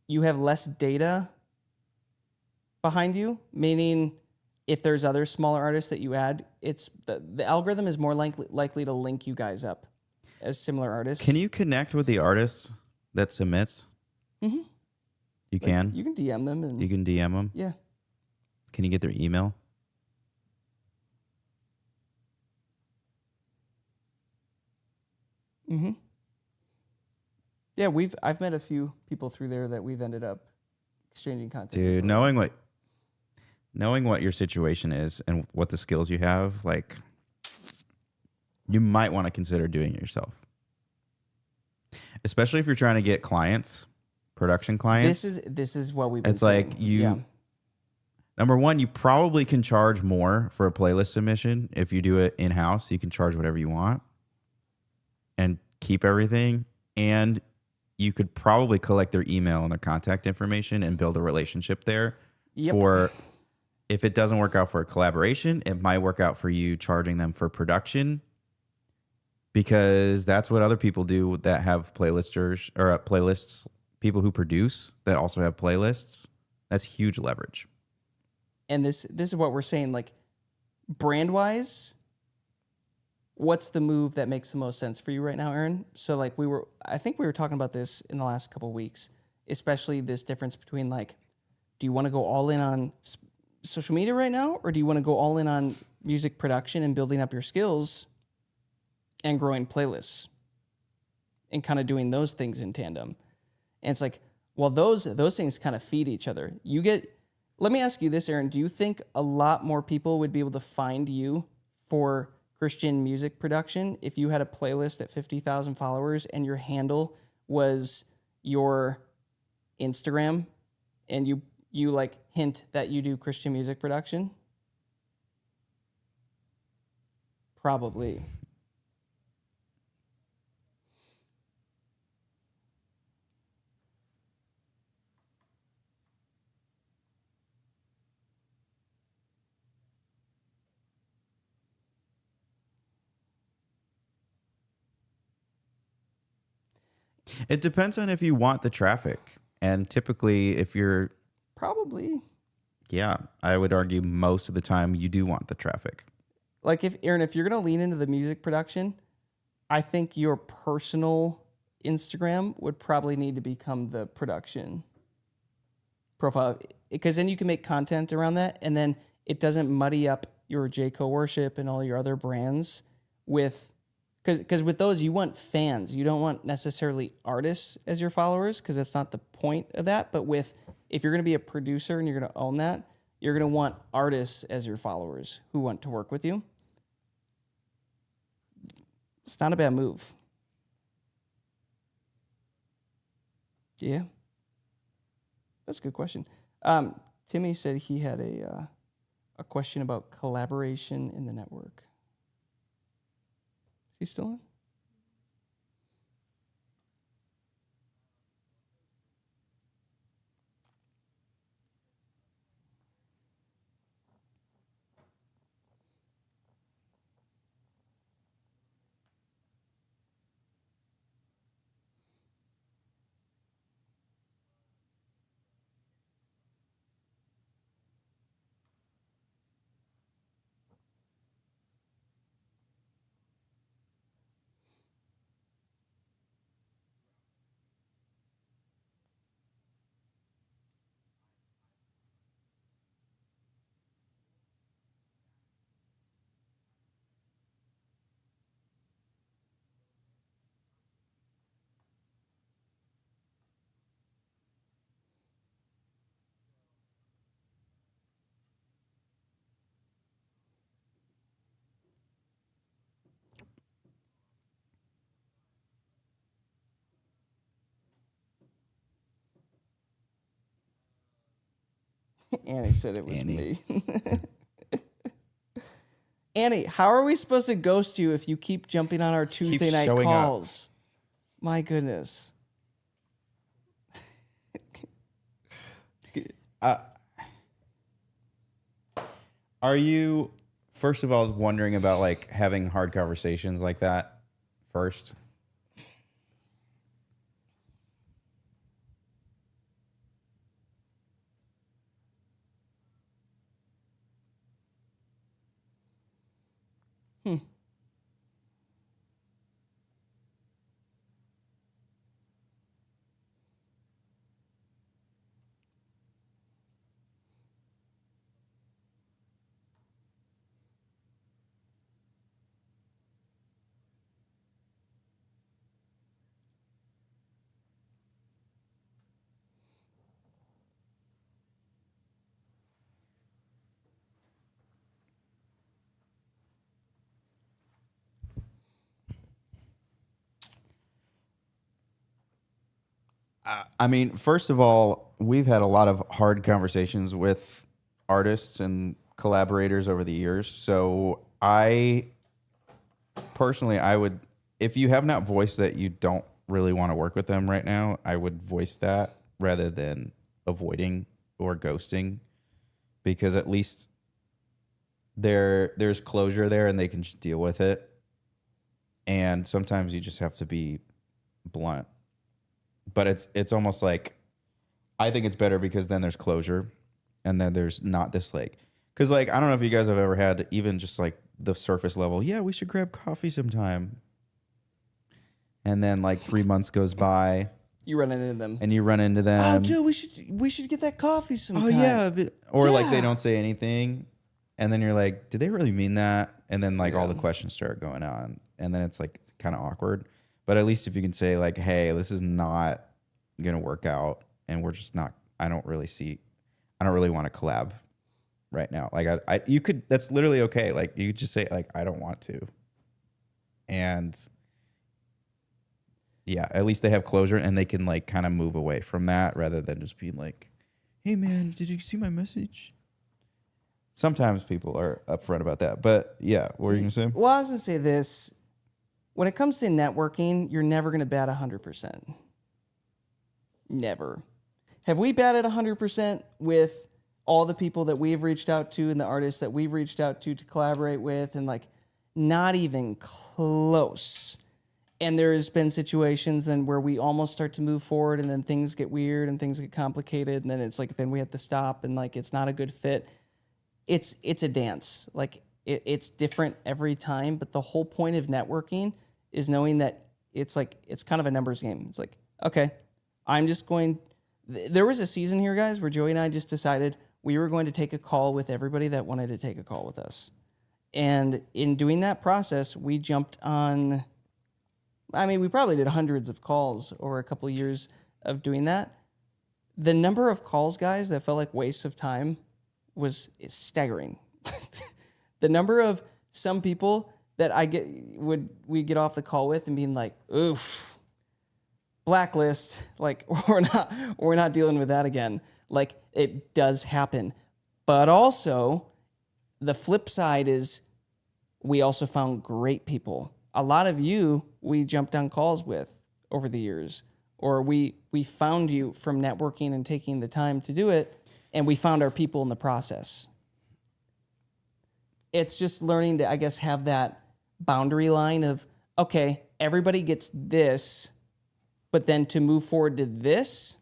you have less data behind you, meaning if there's other smaller artists that you add, it's the algorithm is more likely to link you guys up as similar artists. Can you connect with the artist that submits? Mm-hmm. You can? You can DM them. And you can DM them? Yeah. Can you get their email? Mm-hmm. Yeah, I've met a few people through there that we've ended up exchanging content. Dude, knowing what your situation is and what the skills you have, like, you might want to consider doing it yourself. Especially if you're trying to get clients, production clients. This is what we've been It's saying. like number one, you probably can charge more for a playlist submission. If you do it in-house, you can charge whatever you want and keep everything. And you could probably collect their email and their contact information and build a relationship there. Yep. For if it doesn't work out for a collaboration, it might work out for you charging them for production, because that's what other people do that have playlisters or playlists, people who produce that also have playlists. That's huge leverage. And this is what we're saying, like, brand wise, what's the move that makes the most sense for you right now, Aaron? So like I think we were talking about this in the last couple of weeks, especially this difference between like, do you want to go all in on social media right now, or do you want to go all in on music production and building up your skills and growing playlists and kind of doing those things in tandem? And it's like, well, those things kind of feed each other. Let me ask you this, Aaron. Do you think a lot more people would be able to find you for Christian music production if you had a playlist at 50,000 followers and your handle was your Instagram and you like hint that you do Christian music production? Probably. It depends on if you want the traffic. And typically, if you're, Probably. yeah, I would argue most of the time you do want the traffic. Like if Aaron, if you're gonna lean into the music production, I think your personal Instagram would probably need to become the production profile, because then you can make content around that, and then it doesn't muddy up your J.Co. worship and all your other brands with, because with those you want fans, you don't want necessarily artists as your followers, because that's not the point of that. But if you're going to be a producer and you're going to own that, you're going to want artists as your followers who want to work with you. It's not a bad move. Yeah. That's a good question. Timmy said he had a question about collaboration in the network. Is he still on? Annie said it was Annie. me. Annie, how are we supposed to ghost you if you keep jumping on our Tuesday night showing up. calls? My goodness. Are you, first of all, wondering about like having hard conversations like that first? I mean, first of all, we've had a lot of hard conversations with artists and collaborators over the years. So I personally, I would, if you have not voiced that you don't really want to work with them right now, I would voice that rather than avoiding or ghosting, because at least there's closure there and they can just deal with it. And sometimes you just have to be blunt. But it's almost like, I think it's better because then there's closure, and then there's not this like, because like I don't know if you guys have ever had even just like the surface level. Yeah, we should grab coffee sometime. And then like 3 months goes by, You run into them. and you run into Oh, them. dude, we should get that coffee sometime. Oh yeah, or like they Yeah. don't say anything, and then you're like, did they really mean that? And then like all the Yeah. questions start going on, and then it's like kind of awkward. But at least if you can say like, hey, this is not gonna work out, and we're just not. I don't really want to collab right now. Like you could. That's literally okay. Like you could just say like, I don't want to, and yeah, at least they have closure and they can like kind of move away from that rather than just being like, hey man, did you see my message? Sometimes people are upfront about that, but yeah, what were you gonna say? Well, I was gonna say this: when it comes to networking, you're never gonna bat 100%. Never. Have we batted 100% with all the people that we've reached out to and the artists that we've reached out to collaborate with, and like, not even close. And there's been situations then where we almost start to move forward, and then things get weird and things get complicated, and then it's like then we have to stop, and like it's not a good fit. It's a dance. Like it's different every time, but the whole point of networking is knowing that it's like it's kind of a numbers game. It's like, okay, I'm just going. There was a season here, guys, where Joey and I just decided we were going to take a call with everybody that wanted to take a call with us, and in doing that process, we jumped on. I mean, we probably did hundreds of calls over a couple of years of doing that. The number of calls, guys, that felt like wastes of time is staggering. The number of some people that we get off the call with and being like, oof, blacklist, like we're not dealing with that again. Like it does happen. But also the flip side is we also found great people. A lot of you we jumped on calls with over the years, or we found you from networking and taking the time to do it, and we found our people in the process. It's just learning to, I guess, have that boundary line of, okay, everybody gets this, but then to move forward to this,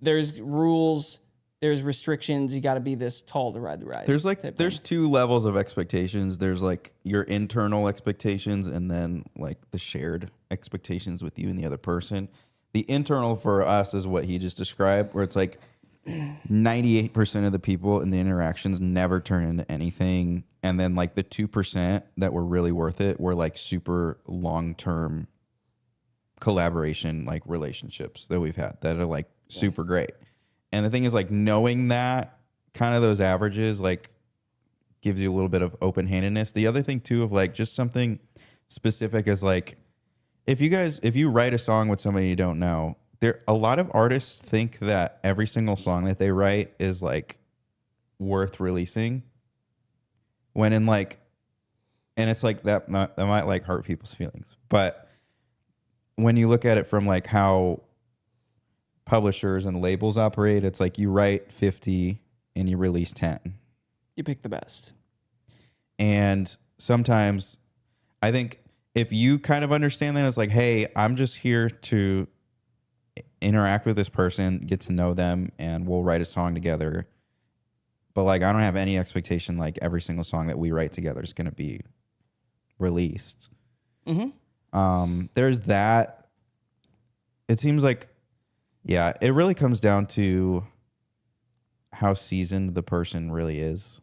there's rules, there's restrictions. You got to be this tall to ride the ride. There's two levels of expectations. There's like your internal expectations and then like the shared expectations with you and the other person. The internal for us is what he just described, where it's like 98% of the people in the interactions never turn into anything. And then like the 2% that were really worth it were like super long-term collaboration, like relationships that we've had that are like super great. And the thing is, like, knowing that kind of those averages, like, gives you a little bit of open-handedness. The other thing, too, of, like, just something specific is, like, if you write a song with somebody you don't know, a lot of artists think that every single song that they write is, like, worth releasing. When in, like, and it's, like, that might like, hurt people's feelings. But when you look at it from, like, how publishers and labels operate, it's like you write 50 and you release 10. You pick the best. And sometimes I think if you kind of understand that, it's like, hey, I'm just here to interact with this person, get to know them, and we'll write a song together. But like, I don't have any expectation like every single song that we write together is going to be released. Mm-hmm. There's that. It seems like, yeah, it really comes down to how seasoned the person really is,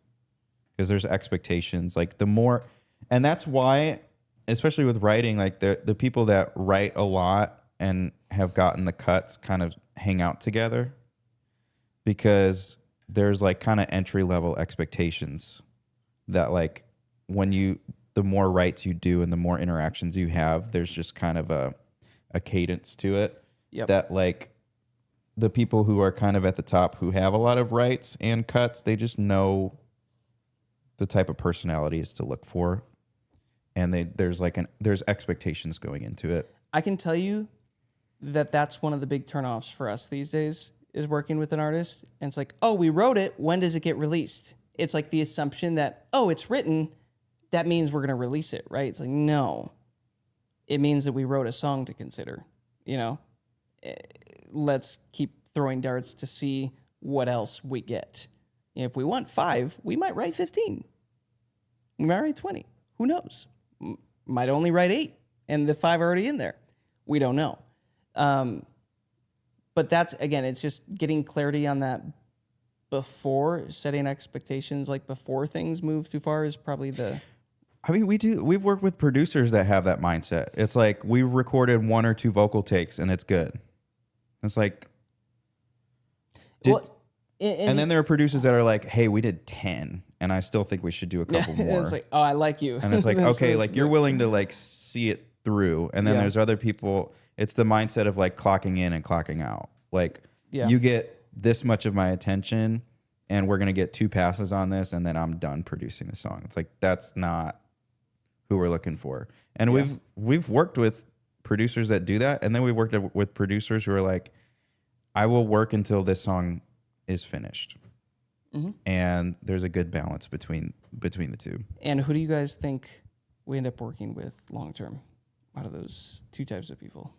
because there's expectations. Like the more, and that's why, especially with writing, like the people that write a lot and have gotten the cuts kind of hang out together, because there's like kind of entry level expectations that like the more writes you do and the more interactions you have, there's just kind of a cadence to it. Yep. That like the people who are kind of at the top who have a lot of writes and cuts, they just know the type of personalities to look for. And there's expectations going into it. I can tell you that that's one of the big turnoffs for us these days is working with an artist. And it's like, oh, we wrote it. When does it get released? It's like the assumption that, oh, it's written. That means we're going to release it, right? It's like, no. It means that we wrote a song to consider, you know? Let's keep throwing darts to see what else we get. If we want 5, we might write 15. We might write 20. Who knows? Might only write 8, and the 5 are already in there. We don't know. But that's, again, it's just getting clarity on that before setting expectations, like before things move too far, is probably the... I mean, we've worked with producers that have that mindset. It's like we recorded 1 or 2 vocal takes and it's good. It's like, and then there are producers that are like, hey, we did 10 and I still think we should do a couple more. It's like, oh, I like you. And it's like, okay, like you're willing to like see it through. And then there's other people, it's the mindset of like clocking in and clocking out. Like you get this much of my attention and we're going to get 2 passes on this and then I'm done producing the song. It's like, that's not who we're looking for. And we've worked with producers that do that. And then we worked with producers who are like, I will work until this song is finished. Mm-hmm. And there's a good balance between the two. And who do you guys think we end up working with long term out of those 2 types of people?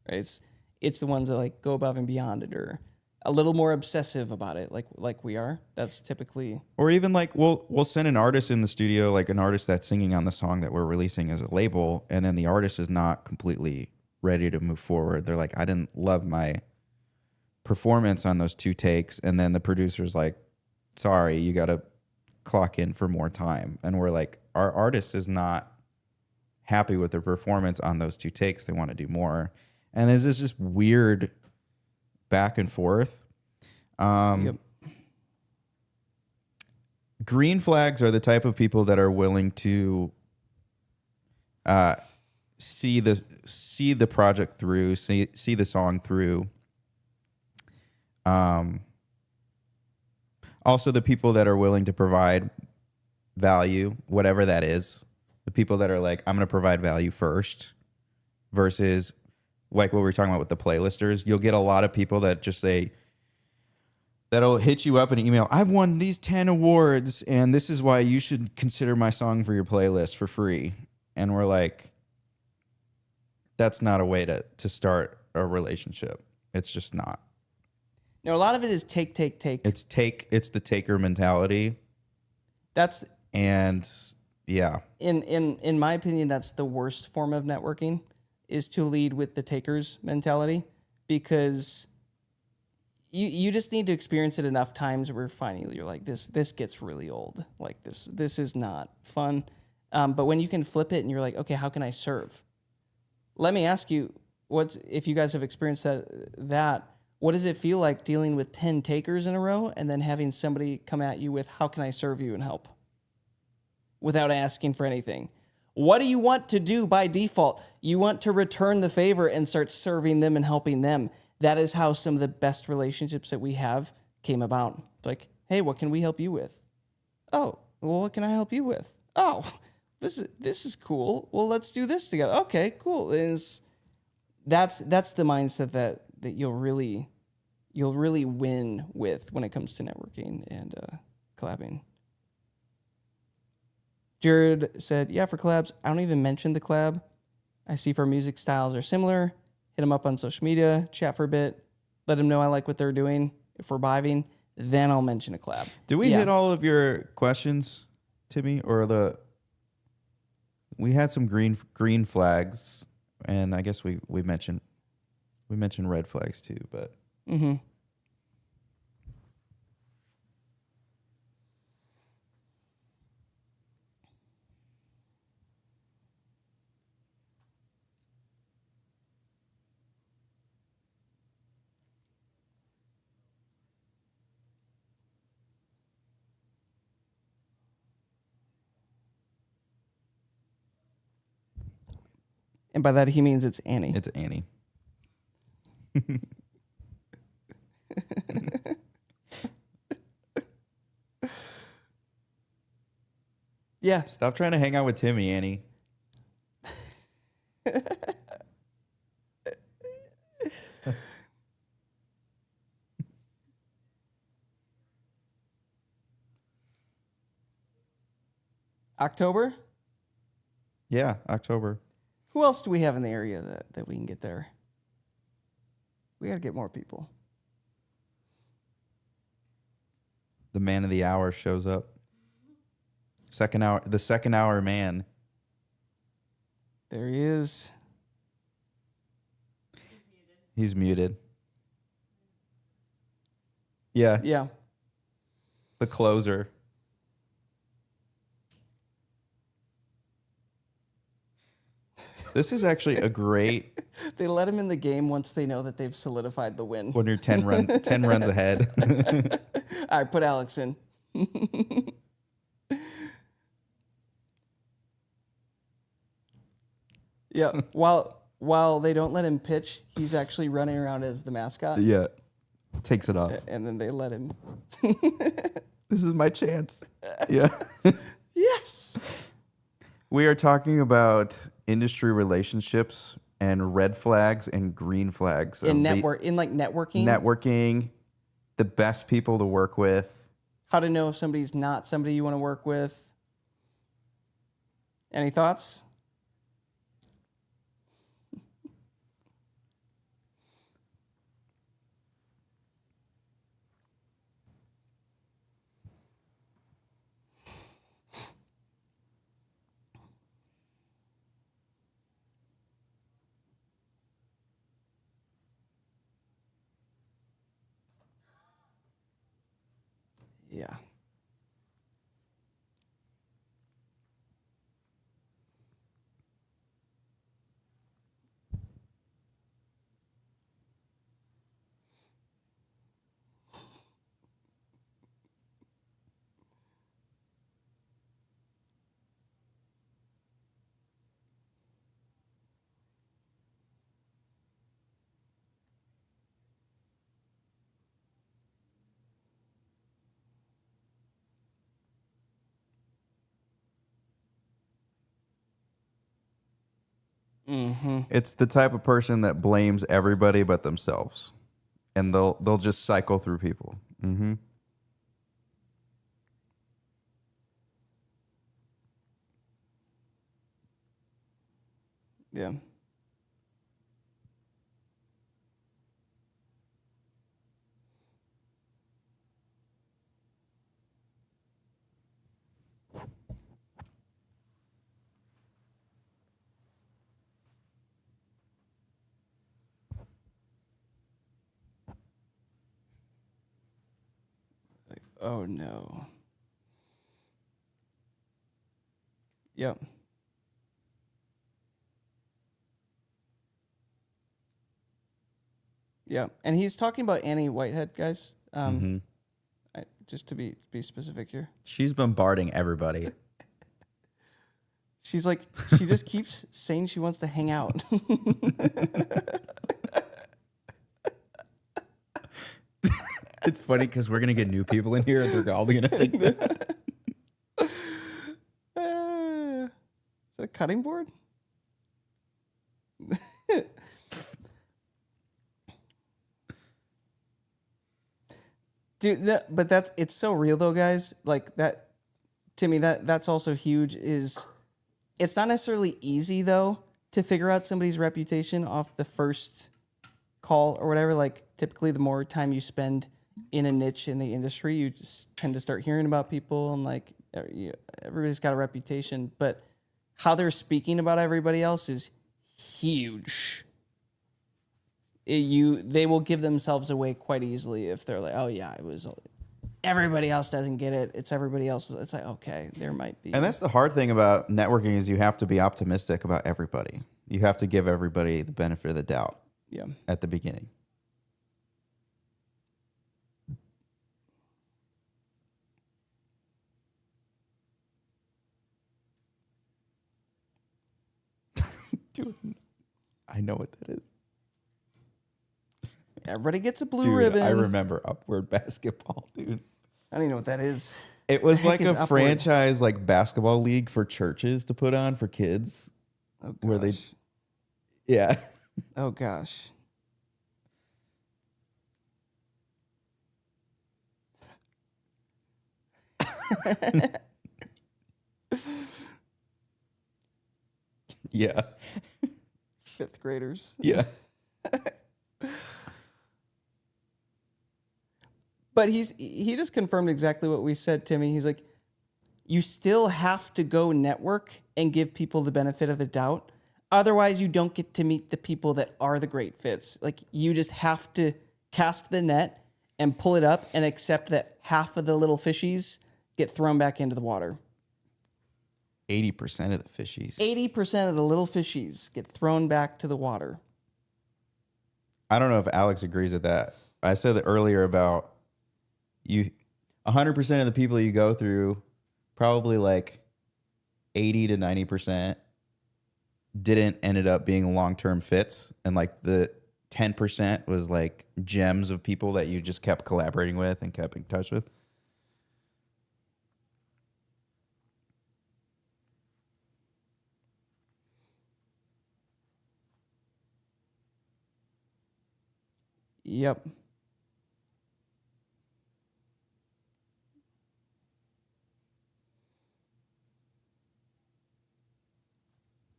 Right? It's the ones that like go above and beyond it, or a little more obsessive about it, like we are. That's typically... Or even like we'll send an artist in the studio, like an artist that's singing on the song that we're releasing as a label, and then the artist is not completely ready to move forward. They're like, I didn't love my performance on those 2 takes, and then the producer's like, sorry, you got to clock in for more time. And we're like, our artist is not happy with their performance on those 2 takes. They want to do more. And it's just weird back and forth. Green flags are the type of people that are willing to see the project through, see the song through. Also the people that are willing to provide value, whatever that is. The people that are like, I'm going to provide value first, versus like what we were talking about with the playlisters. You'll get a lot of people that just say, that'll hit you up in an email, I've won these 10 awards and this is why you should consider my song for your playlist for free. And we're like, that's not a way to start a relationship. It's just not. No, a lot of it is take. It's the taker mentality. Yeah. In my opinion, that's the worst form of networking, is to lead with the taker's mentality, because you just need to experience it enough times where finally you're like, this gets really old. Like this is not fun. But when you can flip it and you're like, okay, how can I serve? Let me ask you, if you guys have experienced that, what does it feel like dealing with 10 takers in a row and then having somebody come at you with, how can I serve you and help? Without asking for anything. What do you want to do by default? You want to return the favor and start serving them and helping them. That is how some of the best relationships that we have came about. Like, hey, what can we help you with? Oh, well, what can I help you with? Oh, this is cool. Well, let's do this together. Okay, cool. That's the mindset that you'll really win with when it comes to networking and collabing. Jared said, yeah, for collabs, I don't even mention the collab. I see if our music styles are similar. Hit them up on social media, chat for a bit, let them know I like what they're doing. If we're vibing, then I'll mention a collab. Did we hit all of your questions, Timmy? Or we had some green flags, and I guess we mentioned red flags too, but mm-hmm. And by that, he means it's Annie. It's Annie. Yeah. Stop trying to hang out with Timmy, Annie. October? Yeah, October. Who else do we have in the area that we can get there? We got to get more people. The man of the hour shows up. The second hour man. There he is. He's muted. Yeah, Yeah. the closer. This is actually a great They let him in the game once they know that they've solidified the win. when you're 10 runs ahead. All right, put Alex in. Yeah. While they don't let him pitch, he's actually running around as the mascot. Yeah. Takes it off. And then they let him. This is my chance. Yeah. Yes. We are talking about industry relationships and red flags and green flags. In of networking. networking, the best people to work with. How to know if somebody's not somebody you want to work with. Any thoughts? Yeah. Mm-hmm. It's the type of person that blames everybody but themselves. And they'll just cycle through people. Mm-hmm. Yeah. Oh no. Yep. Yeah, and he's talking about Annie Whitehead, guys. Just to be specific here, She's bombarding everybody. she's like she just keeps saying she wants to hang out. It's funny because we're going to get new people in here and they're all going to think that. Is that a cutting board? Dude, but it's so real though, guys. Like that, Timmy. That's also huge. Is it's not necessarily easy though to figure out somebody's reputation off the first call or whatever. Like typically, the more time you spend in a niche in the industry, you just tend to start hearing about people and like everybody's got a reputation. But how they're speaking about everybody else is huge. They will give themselves away quite easily if they're like, oh yeah, it was everybody else doesn't get it. It's everybody else. It's like, okay, there might be. And that's the hard thing about networking is you have to be optimistic about everybody. You have to give everybody the benefit of the doubt. Yeah. At the beginning. Dude, I know what that is. Everybody gets a blue Dude, ribbon. I remember Upward Basketball, dude. I don't even know what that is. It was like is a Upward? franchise like basketball league for churches to put on for kids. Oh gosh. Where they Yeah. Oh gosh. Yeah. Fifth graders. Yeah. But he just confirmed exactly what we said, Timmy. He's like, you still have to go network and give people the benefit of the doubt. Otherwise, you don't get to meet the people that are the great fits. Like, you just have to cast the net and pull it up and accept that half of the little fishies get thrown back into the water. 80% of the fishies. 80% of the little fishies get thrown back to the water. I don't know if Alex agrees with that. I said that earlier about you. 100% of the people you go through, probably like 80 to 90%, didn't ended up being long-term fits, and like the 10% was like gems of people that you just kept collaborating with and kept in touch with. Yep.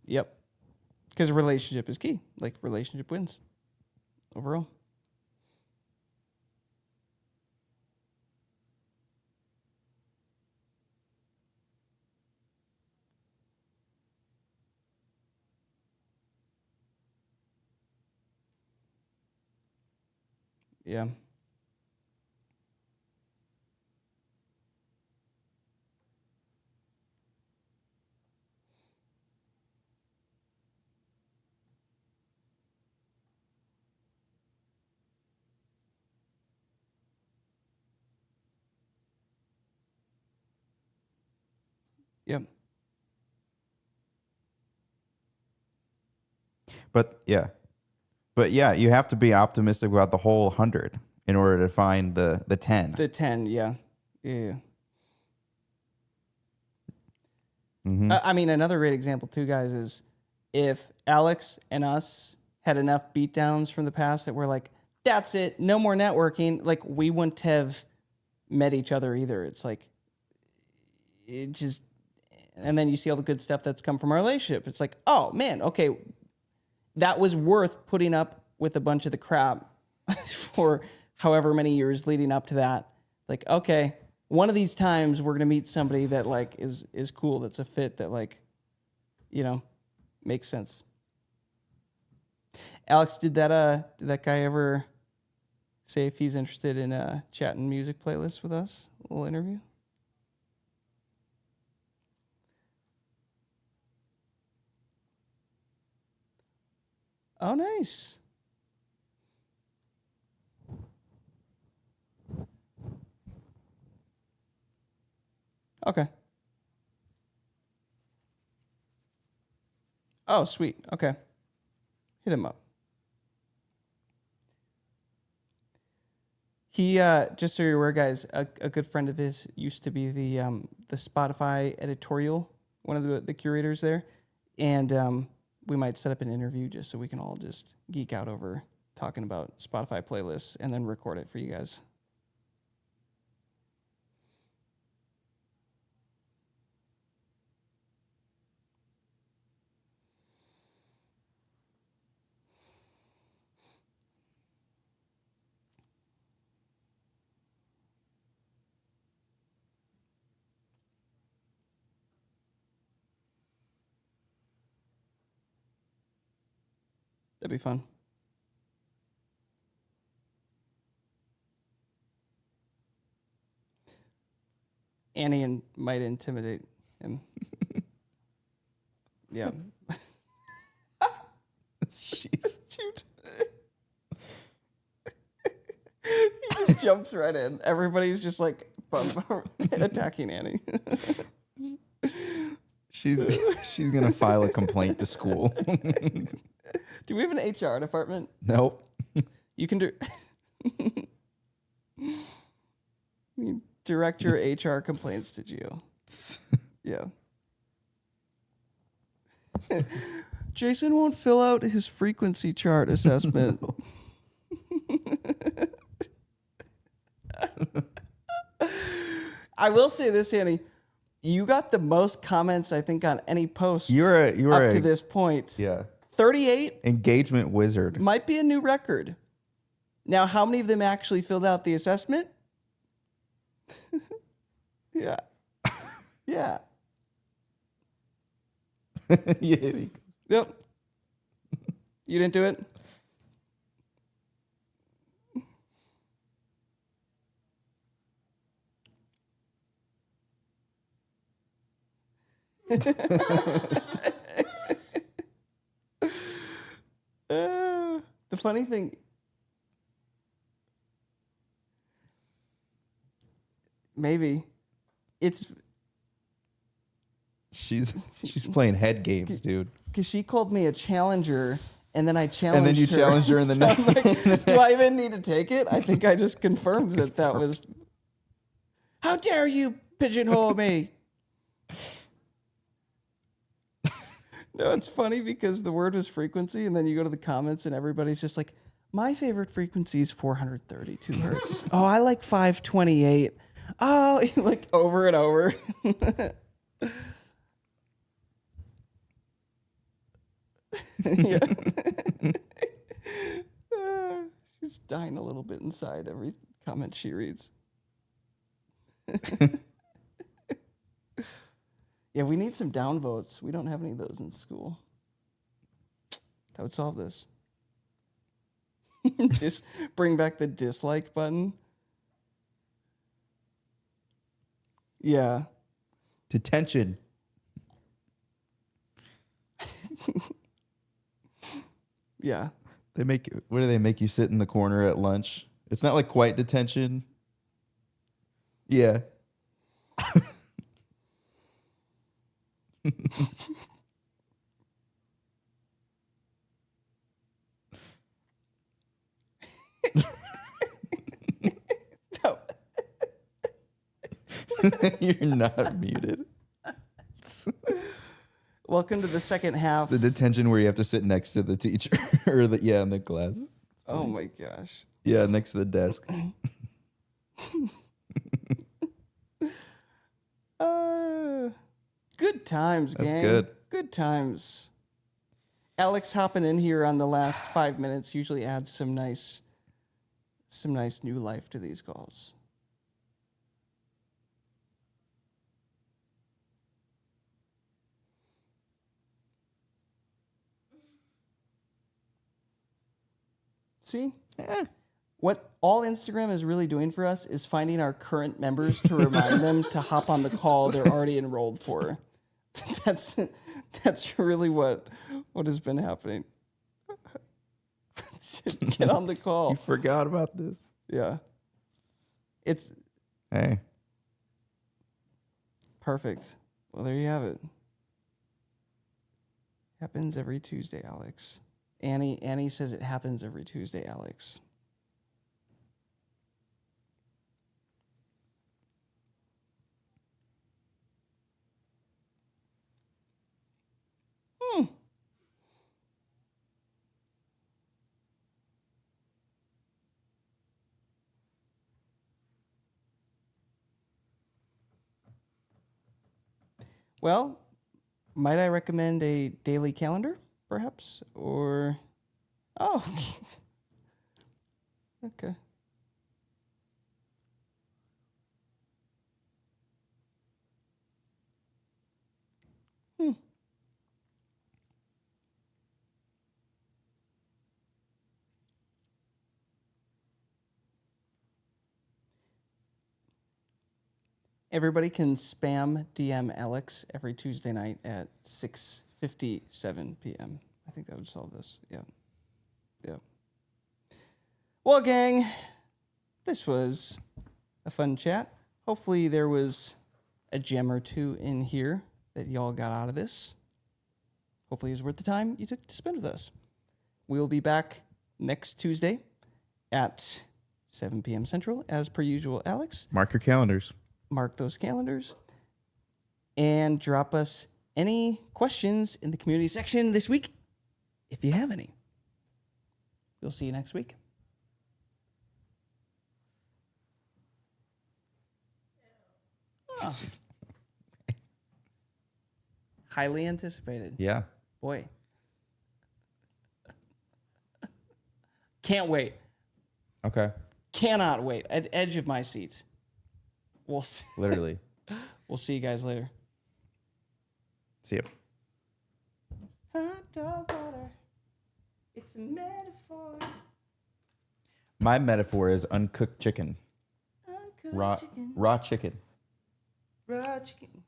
Yep. Because relationship is key. Like, relationship wins overall. Yeah. Yep. But yeah, you have to be optimistic about the whole 100 in order to find the 10. The 10, yeah. Yeah. Mm-hmm. I mean, another great example too, guys, is if Alex and us had enough beatdowns from the past that we're like, that's it, no more networking, like, we wouldn't have met each other either. It's like, it just, and then you see all the good stuff that's come from our relationship. It's like, oh man, okay, that was worth putting up with a bunch of the crap for however many years leading up to that. Like, okay, one of these times we're gonna meet somebody that like is cool, that's a fit, that like, you know, makes sense. Alex, did that guy ever say if he's interested in chatting music playlists with us? A little interview. Oh, nice. Okay. Oh, sweet. Okay. Hit him up. He, just so you're aware, guys, a good friend of his used to be the Spotify editorial, one of the curators there, and we might set up an interview just so we can all just geek out over talking about Spotify playlists and then record it for you guys. That'd be fun. Annie might intimidate him. Yeah. Jeez. Shoot. He just jumps right in. Everybody's just like attacking Annie. She's gonna file a complaint to school. Do we have an HR department? Nope. You can do. You direct your HR complaints to Gio. Yeah. Jason won't fill out his frequency chart assessment. I will say this, Annie. You got the most comments, I think, on any post You were up to this point. Yeah. 38 Engagement wizard. might be a new record. Now, how many of them actually filled out the assessment? Yeah. Yeah. Yeah. Yep. You didn't do it? The funny thing, maybe it's She's playing head games, dude. because she called me a challenger, and then I challenged And then you her. challenged her in the So I'm next. like, do I even need to take it? I think I just confirmed that was. How dare you pigeonhole me? No, it's funny because the word was frequency, and then you go to the comments, and everybody's just like, my favorite frequency is 432 hertz. Oh, I like 528. Oh, like over and over. Yeah. She's dying a little bit inside every comment she reads. Yeah, we need some downvotes. We don't have any of those in school. That would solve this. Just bring back the dislike button. Yeah. Detention. Yeah. What do they make you sit in the corner at lunch? It's not like quite detention. Yeah. No. You're not muted. Welcome to the second half. The detention where you have to sit next to the teacher or in the class. Oh my gosh. Yeah, next to the desk. Good times, gang. That's good. Good times. Alex hopping in here on the last 5 minutes usually adds some nice new life to these calls. See? What all Instagram is really doing for us is finding our current members to remind them to hop on the call they're already enrolled for. That's really what has been happening. Get on the call. You forgot about this. Yeah. It's Hey. perfect. Well, there you have it. Happens every Tuesday, Alex. Annie says it happens every Tuesday, Alex. Well, might I recommend a daily calendar, perhaps? Or, oh, okay. Everybody can spam DM Alex every Tuesday night at 6:57 p.m. I think that would solve this. Yeah. Yeah. Well, gang, this was a fun chat. Hopefully there was a gem or two in here that y'all got out of this. Hopefully it was worth the time you took to spend with us. We will be back next Tuesday at 7 p.m. Central, as per usual, Alex. Mark your calendars. Mark those calendars and drop us any questions in the community section this week if you have any. We'll see you next week. Oh. Highly anticipated. Yeah. Boy. Can't wait. Okay. Cannot wait. At edge of my seat. We'll see. Literally. We'll see you guys later. See you. Hot dog water. It's a metaphor. My metaphor is uncooked chicken. Uncooked Raw chicken. raw chicken. Raw chicken.